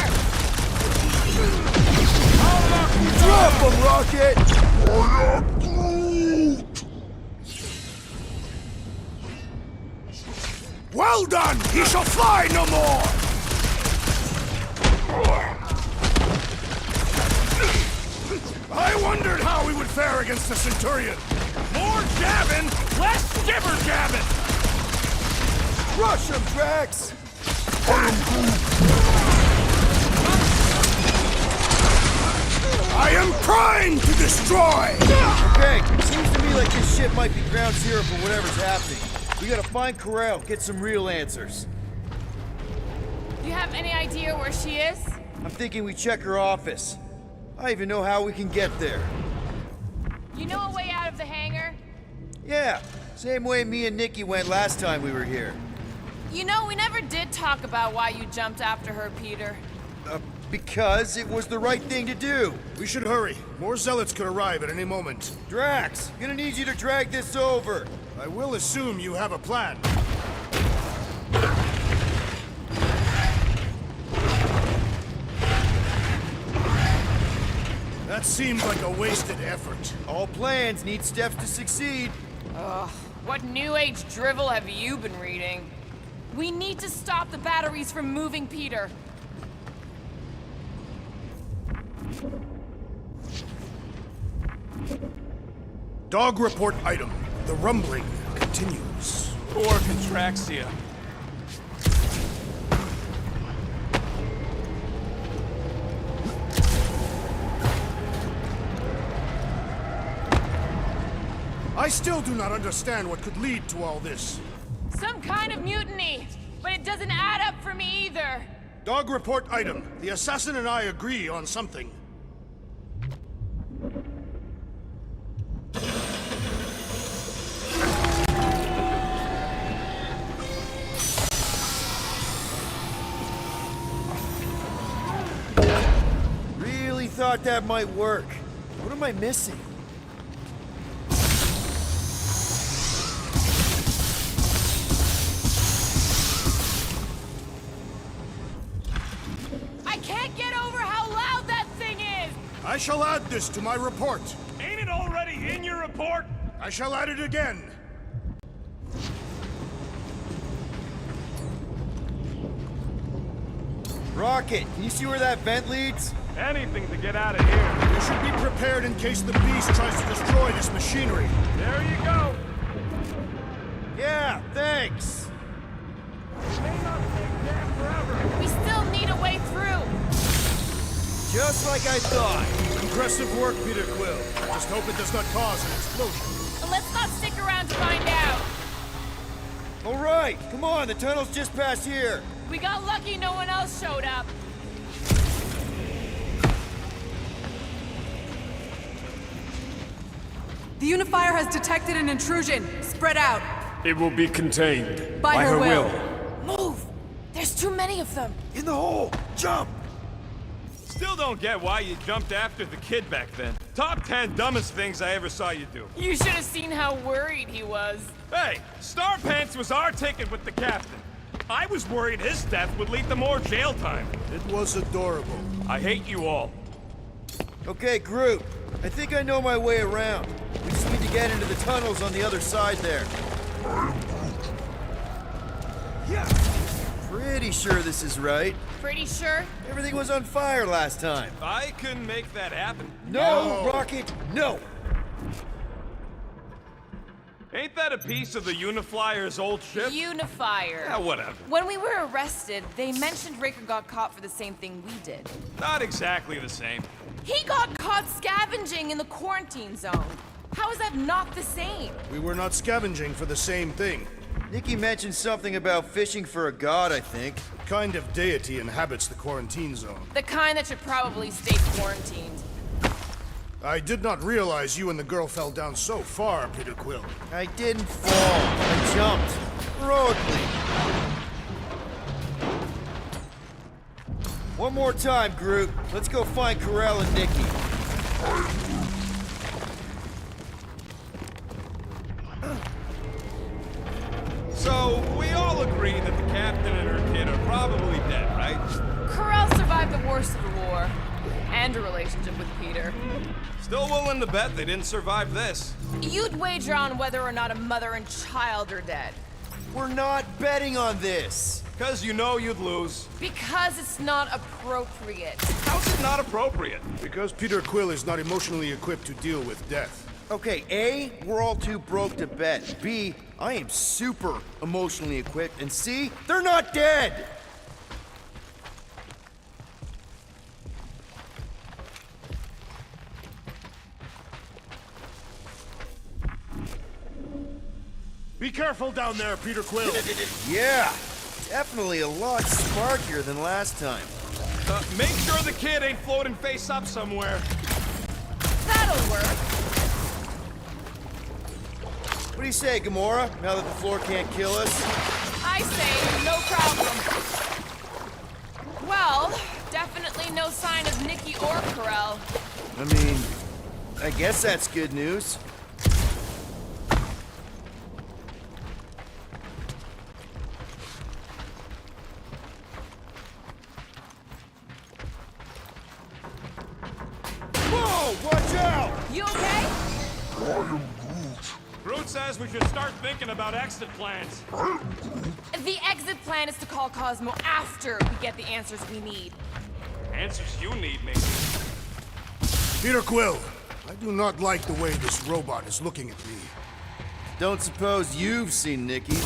D: Drop him, Rocket!
F: I am Groot!
A: Well done! He shall fly no more! I wondered how we would fare against the Centurion.
C: More jabbing, less jibber-jabbing!
D: Rush him, Drax!
A: I am primed to destroy!
D: Okay, seems to me like this ship might be ground zero for whatever's happening. We gotta find Corral, get some real answers.
B: Do you have any idea where she is?
D: I'm thinking we check her office. I even know how we can get there.
B: You know a way out of the hangar?
D: Yeah, same way me and Nikki went last time we were here.
B: You know, we never did talk about why you jumped after her, Peter.
D: Because it was the right thing to do.
A: We should hurry. More zealots could arrive at any moment.
D: Drax, gonna need you to drag this over.
A: I will assume you have a plan. That seems like a wasted effort.
D: All plans need steps to succeed.
B: Ugh, what new age drivel have you been reading? We need to stop the batteries from moving, Peter.
A: Dog report item. The rumbling continues.
C: Poor Contraxia.
A: I still do not understand what could lead to all this.
B: Some kind of mutiny, but it doesn't add up for me either.
A: Dog report item. The assassin and I agree on something.
D: Really thought that might work. What am I missing?
B: I can't get over how loud that thing is!
A: I shall add this to my report.
C: Ain't it already in your report?
A: I shall add it again.
D: Rocket, can you see where that vent leads?
C: Anything to get out of here.
A: You should be prepared in case the beast tries to destroy this machinery.
C: There you go.
D: Yeah, thanks.
C: May not take that forever.
B: We still need a way through.
D: Just like I thought.
A: Impressive work, Peter Quill. I just hope it does not cause an explosion.
B: But let's not stick around to find out.
D: All right, come on, the tunnel's just past here.
B: We got lucky no one else showed up.
G: The unifier has detected an intrusion. Spread out.
H: It will be contained.
G: By her will.
B: Move! There's too many of them.
D: In the hole, jump!
C: Still don't get why you jumped after the kid back then. Top 10 dumbest things I ever saw you do.
B: You should have seen how worried he was.
C: Hey, Star Pants was our ticket with the captain. I was worried his death would lead to more jail time.
A: It was adorable.
C: I hate you all.
D: Okay, Groot. I think I know my way around. We just need to get into the tunnels on the other side there. Yeah. Pretty sure this is right.
B: Pretty sure?
D: Everything was on fire last time.
C: I couldn't make that happen.
D: No, Rocket, no!
C: Ain't that a piece of the Uniflyer's old ship?
B: Unifier.
C: Yeah, whatever.
B: When we were arrested, they mentioned Raker got caught for the same thing we did.
C: Not exactly the same.
B: He got caught scavenging in the quarantine zone. How is that not the same?
A: We were not scavenging for the same thing.
D: Nikki mentioned something about fishing for a god, I think.
A: What kind of deity inhabits the quarantine zone?
B: The kind that should probably stay quarantined.
A: I did not realize you and the girl fell down so far, Peter Quill.
D: I didn't fall. I jumped. Heroically. One more time, Groot. Let's go find Karel and Nikki.
C: So, we all agree that the captain and her kid are probably dead, right?
B: Karel survived the worst of the war. And a relationship with Peter.
C: Still willing to bet they didn't survive this.
B: You'd wager on whether or not a mother and child are dead.
D: We're not betting on this.
C: Because you know you'd lose.
B: Because it's not appropriate.
C: How's it not appropriate?
A: Because Peter Quill is not emotionally equipped to deal with death.
D: Okay, A, we're all too broke to bet. B, I am super emotionally equipped. And C, they're not dead!
A: Be careful down there, Peter Quill.
D: Yeah, definitely a lot sparkier than last time.
C: Make sure the kid ain't floating face up somewhere.
B: That'll work.
D: What do you say, Gamora, now that the floor can't kill us?
B: I say, no problem. Well, definitely no sign of Nikki or Karel.
D: I mean, I guess that's good news. Whoa, watch out!
B: You okay?
C: Groot says we should start thinking about exit plans.
B: The exit plan is to call Cosmo after we get the answers we need.
C: Answers you need, maybe.
A: Peter Quill, I do not like the way this robot is looking at me.
D: Don't suppose you've seen Nikki.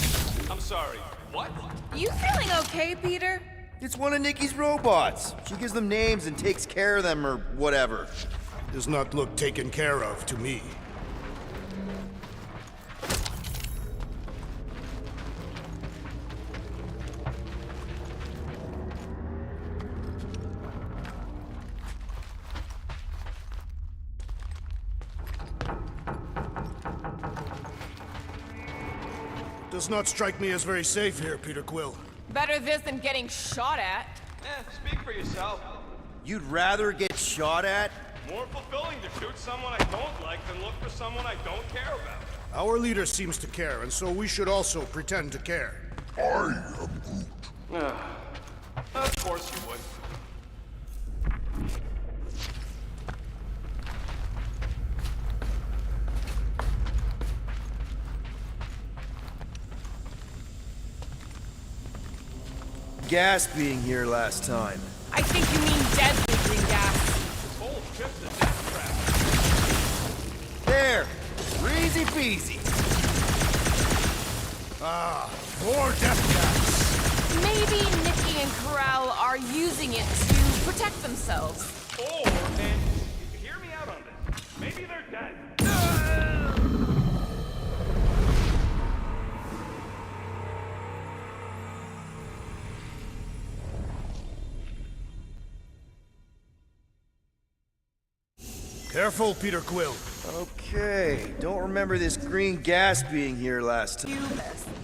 C: I'm sorry, what?
B: You feeling okay, Peter?
D: It's one of Nikki's robots. She gives them names and takes care of them or whatever.
A: Does not look taken care of to me. Does not strike me as very safe here, Peter Quill.
B: Better this than getting shot at.
C: Speak for yourself.
D: You'd rather get shot at?
C: More fulfilling to shoot someone I don't like than look for someone I don't care about.
A: Our leader seems to care, and so we should also pretend to care.
F: I am Groot.
C: Of course you would.
D: Gas being here last time.
B: I think you mean deadly green gas.
C: This whole trip's a death trap.
D: There! Easy peasy.
A: More death gas!
B: Maybe Nikki and Karel are using it to protect themselves.
C: Or, and hear me out on this, maybe they're dead.
A: Careful, Peter Quill.
D: Okay, don't remember this green gas being here last time.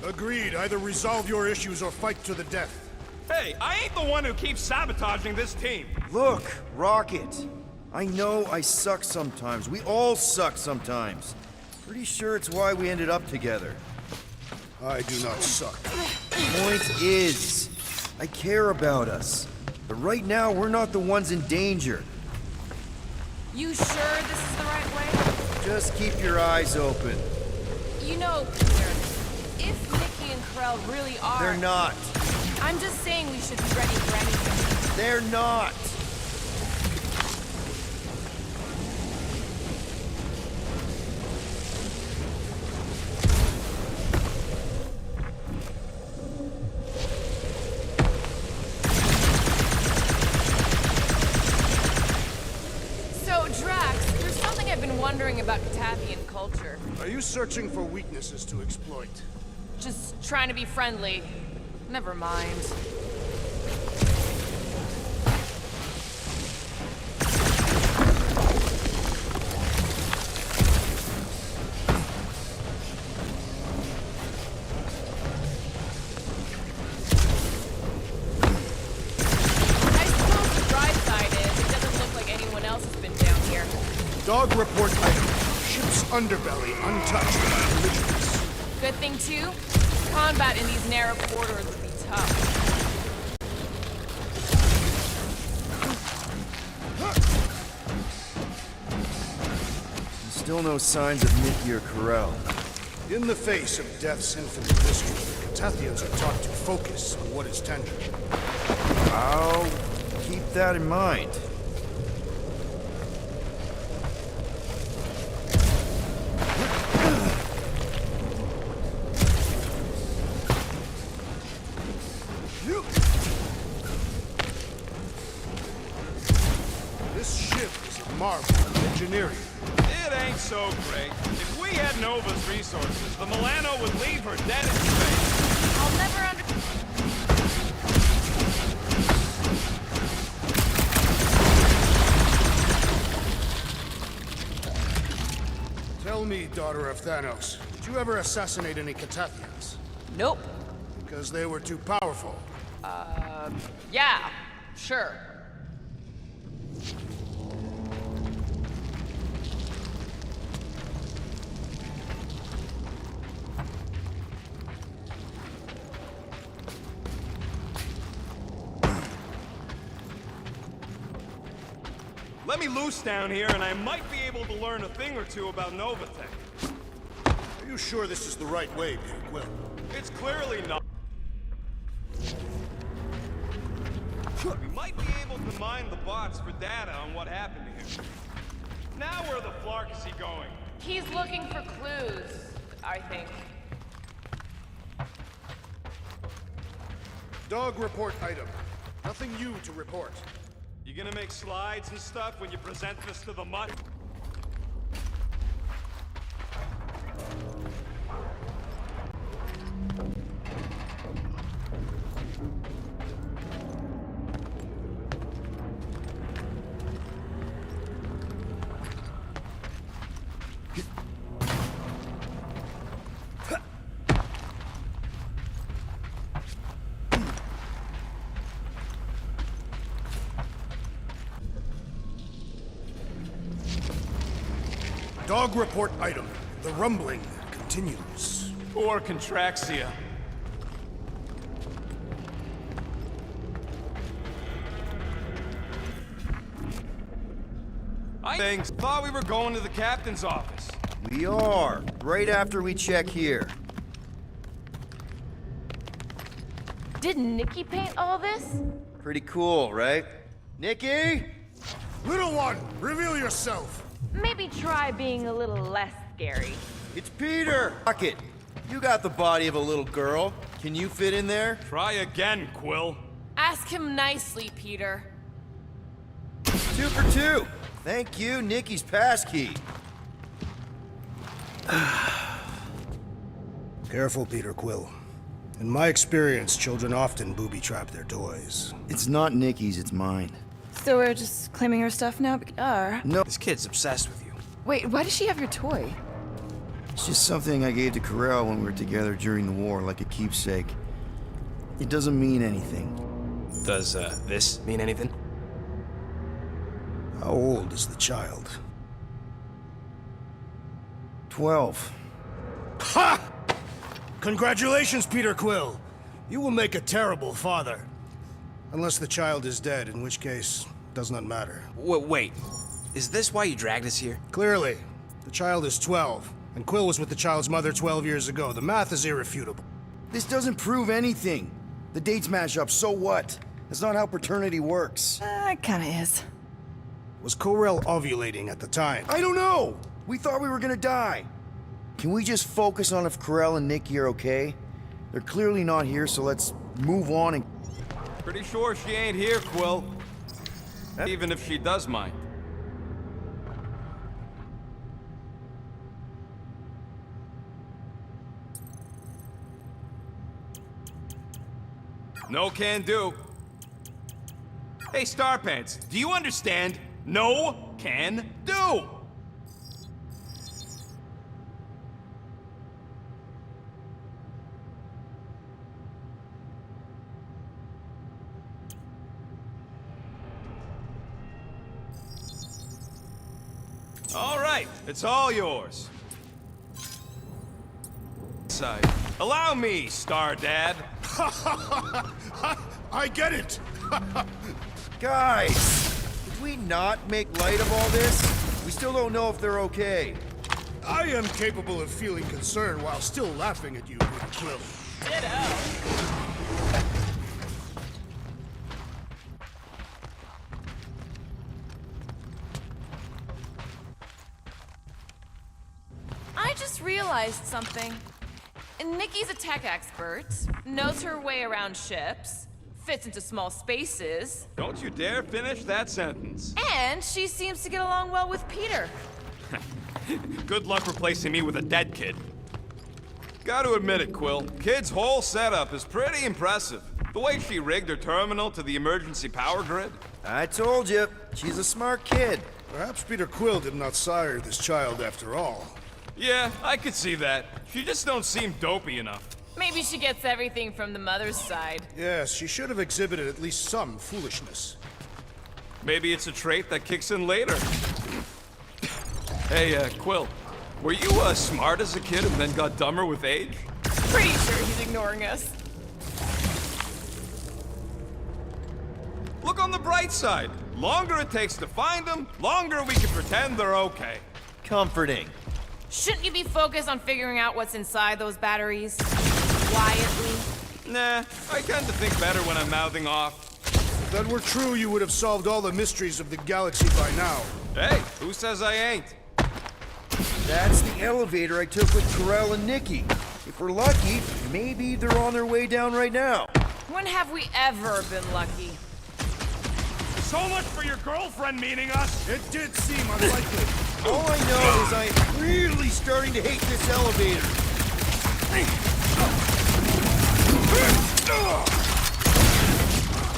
A: Agreed. Either resolve your issues or fight to the death.
C: Hey, I ain't the one who keeps sabotaging this team.
D: Look, Rocket. I know I suck sometimes. We all suck sometimes. Pretty sure it's why we ended up together.
A: I do not suck.
D: Point is, I care about us. But right now, we're not the ones in danger.
B: You sure this is the right way?
D: Just keep your eyes open.
B: You know, Peter, if Nikki and Krell really are...
D: They're not.
B: I'm just saying we should be ready for anything.
D: They're not.
B: So, Drax, there's something I've been wondering about Catathian culture.
A: Are you searching for weaknesses to exploit?
B: Just trying to be friendly. Never mind. I suppose the bright side is it doesn't look like anyone else has been down here.
A: Dog report item. Ship's underbelly untouched by collisions.
B: Good thing, too, combat in these narrow corridors would be tough.
D: Still no signs of Nikki or Karel.
A: In the face of death's infinite history, Catathians are taught to focus on what is tangible.
D: I'll keep that in mind.
A: This ship is a marvel of engineering.
C: It ain't so great. If we had Nova's resources, the Milano would leave her dead in space.
B: I'll never
A: Tell me, daughter of Thanos, did you ever assassinate any Catathians?
B: Nope.
A: Because they were too powerful.
B: Yeah, sure.
C: Let me loose down here, and I might be able to learn a thing or two about Novatech.
A: Are you sure this is the right way, Peter Quill?
C: It's clearly not. We might be able to mine the bots for data on what happened to him. Now where the flark is he going?
B: He's looking for clues, I think.
A: Dog report item. Nothing new to report.
C: You gonna make slides and stuff when you present this to the mutt?
A: Dog report item. The rumbling continues.
C: Or Contraxia. I thought we were going to the captain's office.
D: We are, right after we check here.
B: Didn't Nikki paint all this?
D: Pretty cool, right? Nikki?
A: Little one, reveal yourself.
B: Maybe try being a little less scary.
D: It's Peter! Fuck it. You got the body of a little girl. Can you fit in there?
C: Try again, Quill.
B: Ask him nicely, Peter.
D: 2 for 2. Thank you, Nikki's passkey.
A: Careful, Peter Quill. In my experience, children often booby-trap their toys.
D: It's not Nikki's, it's mine.
G: So we're just claiming her stuff now?
D: No,
I: This kid's obsessed with you.
G: Wait, why does she have your toy?
D: it's just something I gave to Karel when we were together during the war, like a keepsake. It doesn't mean anything.
I: Does, this mean anything?
A: How old is the child?
D: 12.
A: Ha! Congratulations, Peter Quill. You will make a terrible father. Unless the child is dead, in which case, does not matter.
I: Wait, Is this why you dragged us here?
A: Clearly. The child is 12, and Quill was with the child's mother 12 years ago. The math is irrefutable.
D: This doesn't prove anything. The dates match up, so what? That's not how paternity works.
G: It kinda is.
A: Was Corel ovulating at the time?
D: I don't know! We thought we were gonna die. Can we just focus on if Corel and Nikki are okay? They're clearly not here, so let's move on and...
C: Pretty sure she ain't here, Quill. Even if she does mind. No can do. Hey, Starpants, do you understand? No can do! All right, it's all yours. Side. Allow me, Star Dad.
A: I get it!
D: Guys! Did we not make light of all this? We still don't know if they're okay.
A: I am capable of feeling concern while still laughing at you, Quill.
B: I just realized something. Nikki's a tech expert, knows her way around ships, fits into small spaces,
C: Don't you dare finish that sentence.
B: and she seems to get along well with Peter.
C: Good luck replacing me with a dead kid. Gotta admit it, Quill. Kid's whole setup is pretty impressive. The way she rigged her terminal to the emergency power grid.
D: I told you, she's a smart kid.
A: Perhaps Peter Quill did not sire this child after all.
C: Yeah, I could see that. She just don't seem dopey enough.
B: Maybe she gets everything from the mother's side.
A: Yes, she should have exhibited at least some foolishness.
C: Maybe it's a trait that kicks in later. Hey, Quill, were you smart as a kid and then got dumber with age?
B: Pretty sure he's ignoring us.
C: Look on the bright side. Longer it takes to find them, longer we can pretend they're okay.
D: Comforting.
B: Shouldn't you be focused on figuring out what's inside those batteries? Quietly?
C: Nah, I tend to think better when I'm mouthing off.
A: If that were true, you would have solved all the mysteries of the galaxy by now.
C: Hey, who says I ain't?
D: That's the elevator I took with Corel and Nikki. If we're lucky, maybe they're on their way down right now.
B: When have we ever been lucky?
C: So much for your girlfriend meeting us!
A: It did seem unlikely.
D: All I know is I'm really starting to hate this elevator.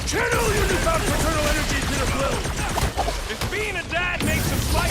C: Channel your newfound paternal energy to the blue! If being a dad makes him fight...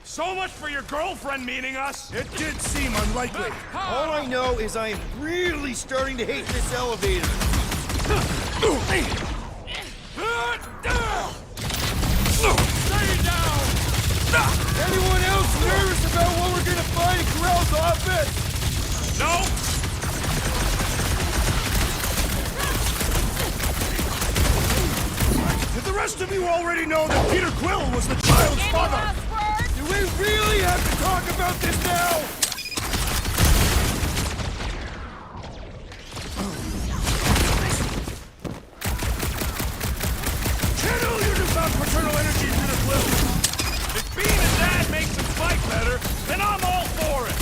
C: So much for your girlfriend meeting us!
A: It did seem unlikely.
D: All I know is I'm really starting to hate this elevator.
C: Stay down!
D: Anyone else nervous about what we're gonna find in Corel's office?
C: No!
A: Did the rest of you already know that Peter Quill was the child's
B: Any
A: father?
B: last words?
D: Do we really have to talk about this now?
C: Channel your newfound paternal energy to the blue! If being a dad makes him fight better, then I'm all for it!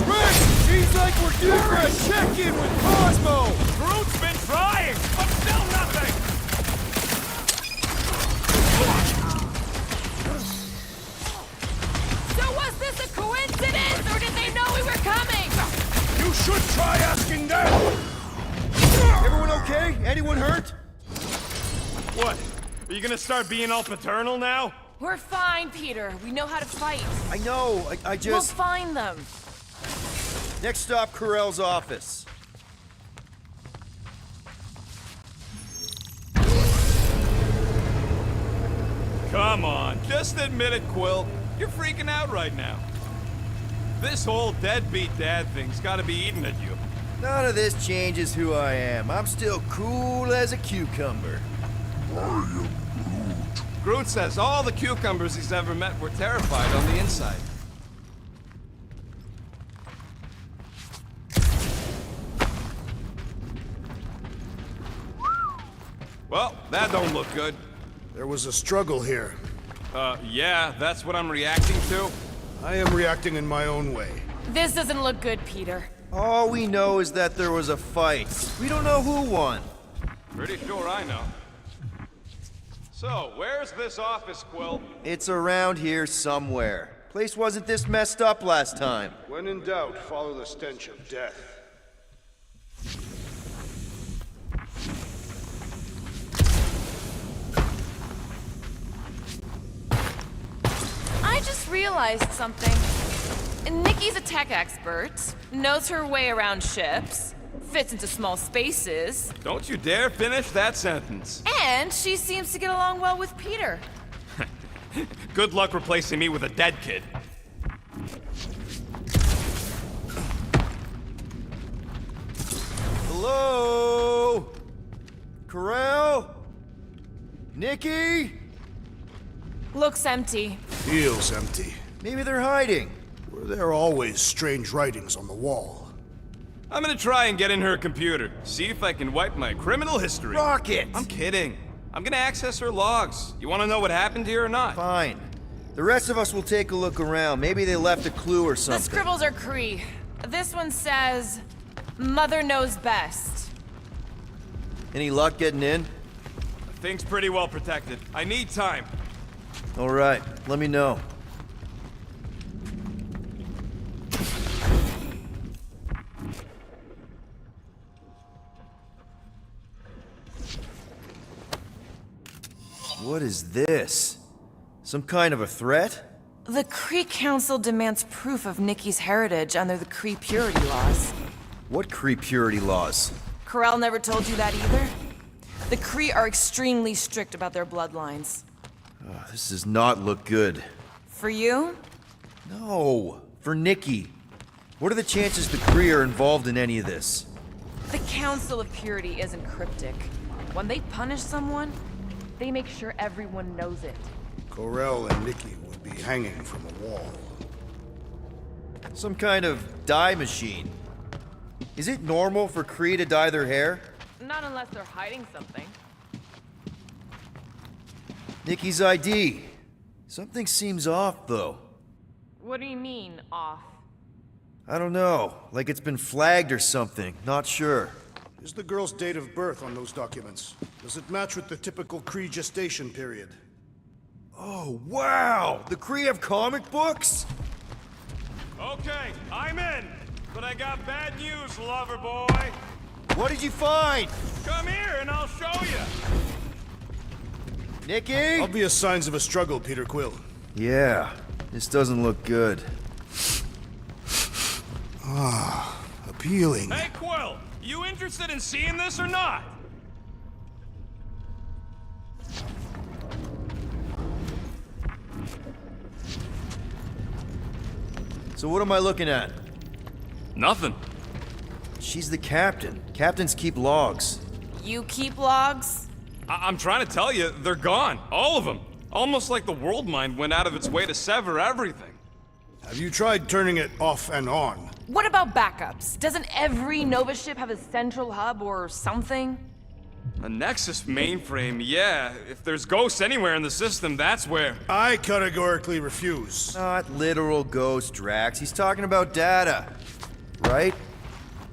D: Drax, seems like we're due for a check-in with Cosmo!
C: Groot's been trying, but still nothing!
B: So was this a coincidence, or did they know we were coming?
A: You should try asking them!
D: Everyone okay? Anyone hurt?
C: What? Are you gonna start being all paternal now?
B: We're fine, Peter. We know how to fight.
D: I know, I
B: We'll
D: just...
B: find them.
D: Next stop, Carell's office.
C: Come on, just admit it, Quill. You're freaking out right now. This whole deadbeat dad thing's gotta be eating at you.
D: None of this changes who I am. I'm still cool as a cucumber.
C: Groot says all the cucumbers he's ever met were terrified on the inside. Well, that don't look good.
A: There was a struggle here.
C: Yeah, that's what I'm reacting to.
A: I am reacting in my own way.
B: This doesn't look good, Peter.
D: All we know is that there was a fight. We don't know who won.
C: Pretty sure I know. So, where's this office, Quill?
D: It's around here somewhere. Place wasn't this messed up last time.
A: When in doubt, follow the stench of death.
B: I just realized something. Nikki's a tech expert, knows her way around ships, fits into small spaces,
C: Don't you dare finish that sentence.
B: and she seems to get along well with Peter.
C: Good luck replacing me with a dead kid.
D: Hello? Carell? Nikki?
B: Looks empty.
A: Feels empty.
D: Maybe they're hiding.
A: Were there always strange writings on the wall?
C: I'm gonna try and get in her computer, see if I can wipe my criminal history.
D: Rocket!
C: I'm kidding. I'm gonna access her logs. You wanna know what happened here or not?
D: Fine. The rest of us will take a look around. Maybe they left a clue or
B: The
D: something.
B: scribbles are Cree. This one says, Mother knows best.
D: Any luck getting in?
C: Thing's pretty well protected. I need time.
D: All right, let me know. What is this? Some kind of a threat?
B: The Cree Council demands proof of Nikki's heritage under the Cree purity laws.
D: What Cree purity laws?
B: Carell never told you that either? The Cree are extremely strict about their bloodlines.
D: Oh, this does not look good.
B: For you?
D: No, for Nikki. What are the chances the Cree are involved in any of this?
B: The Council of Purity isn't cryptic. When they punish someone, they make sure everyone knows it.
A: Corell and Nikki would be hanging from a wall.
D: Some kind of dye machine. Is it normal for Cree to dye their hair?
B: Not unless they're hiding something.
D: Nikki's ID. Something seems off, though.
B: What do you mean, off?
D: I don't know. Like it's been flagged or something. Not sure.
A: Is the girl's date of birth on those documents? Does it match with the typical Cree gestation period?
D: Oh, wow! The Cree have comic books?
C: Okay, I'm in. But I got bad news, lover boy.
D: What did you find?
C: Come here and I'll show you.
D: Nikki?
A: Obvious signs of a struggle, Peter Quill.
D: Yeah, this doesn't look good.
A: Appealing.
C: Hey, Quill, you interested in seeing this or not?
D: So what am I looking at?
C: Nothing.
D: She's the captain. Captains keep logs.
B: You keep logs?
C: I'm trying to tell you, they're gone. All of them. Almost like the world mind went out of its way to sever everything.
A: Have you tried turning it off and on?
B: What about backups? Doesn't every Nova ship have a central hub or something?
C: A Nexus mainframe, yeah. If there's ghosts anywhere in the system, that's where.
A: I categorically refuse.
D: Not literal ghost, Drax. He's talking about data. Right?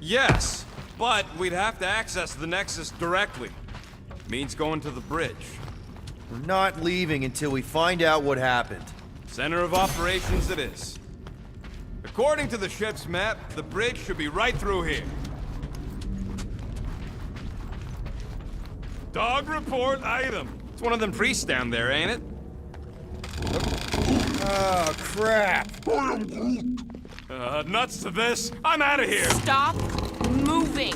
C: Yes, but we'd have to access the Nexus directly. Means going to the bridge.
D: We're not leaving until we find out what happened.
C: Center of operations it is. According to the ship's map, the bridge should be right through here. Dog report item. It's one of them priests down there, ain't it?
D: Oh, crap.
F: I am Groot.
C: Nuts to this. I'm out of here.
B: Stop moving.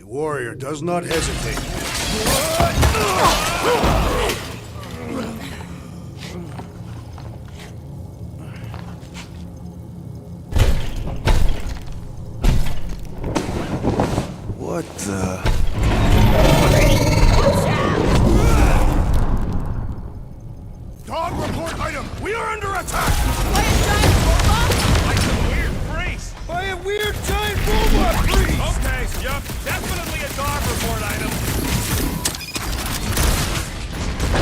A: A warrior does not hesitate.
D: What the...
A: Dog report item! We are under attack!
B: By a giant robot?
C: Like some weird freeze.
A: By a weird giant robot freeze!
C: Okay, yup. Definitely a dog report item.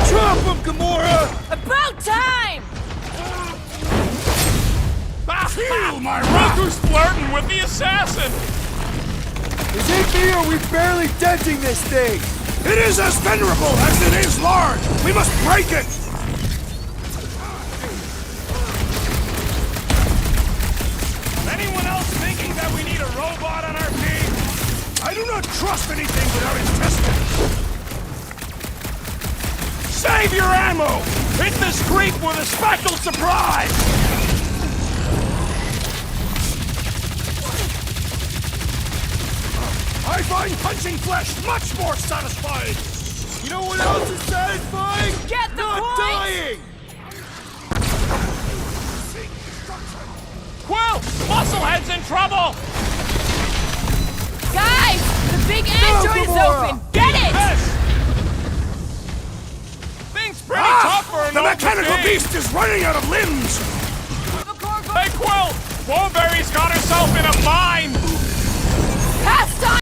A: Drop him, Gamora!
B: About time!
A: Feel my wrath!
C: Who's flirting with the assassin?
D: Is it me or are we barely denting this thing?
A: It is as venerable as it is large! We must break it!
C: Anyone else thinking that we need a robot on our team?
A: I do not trust anything without its testing!
C: Save your ammo! Hit this creep with a special surprise!
A: I find punching flesh much more satisfying!
D: You know what else is satisfying?
B: Get the
D: Not
B: point!
D: dying!
C: Quill! Musclehead's in trouble!
B: Guys! The big android is
D: Gamora!
B: open! Get it!
C: Yes! Thing's pretty tough for an
A: The
C: old
A: mechanical
C: machine.
A: beast is running out of limbs!
C: Hey, Quill! Woolberry's got herself in a bind!
B: Past time!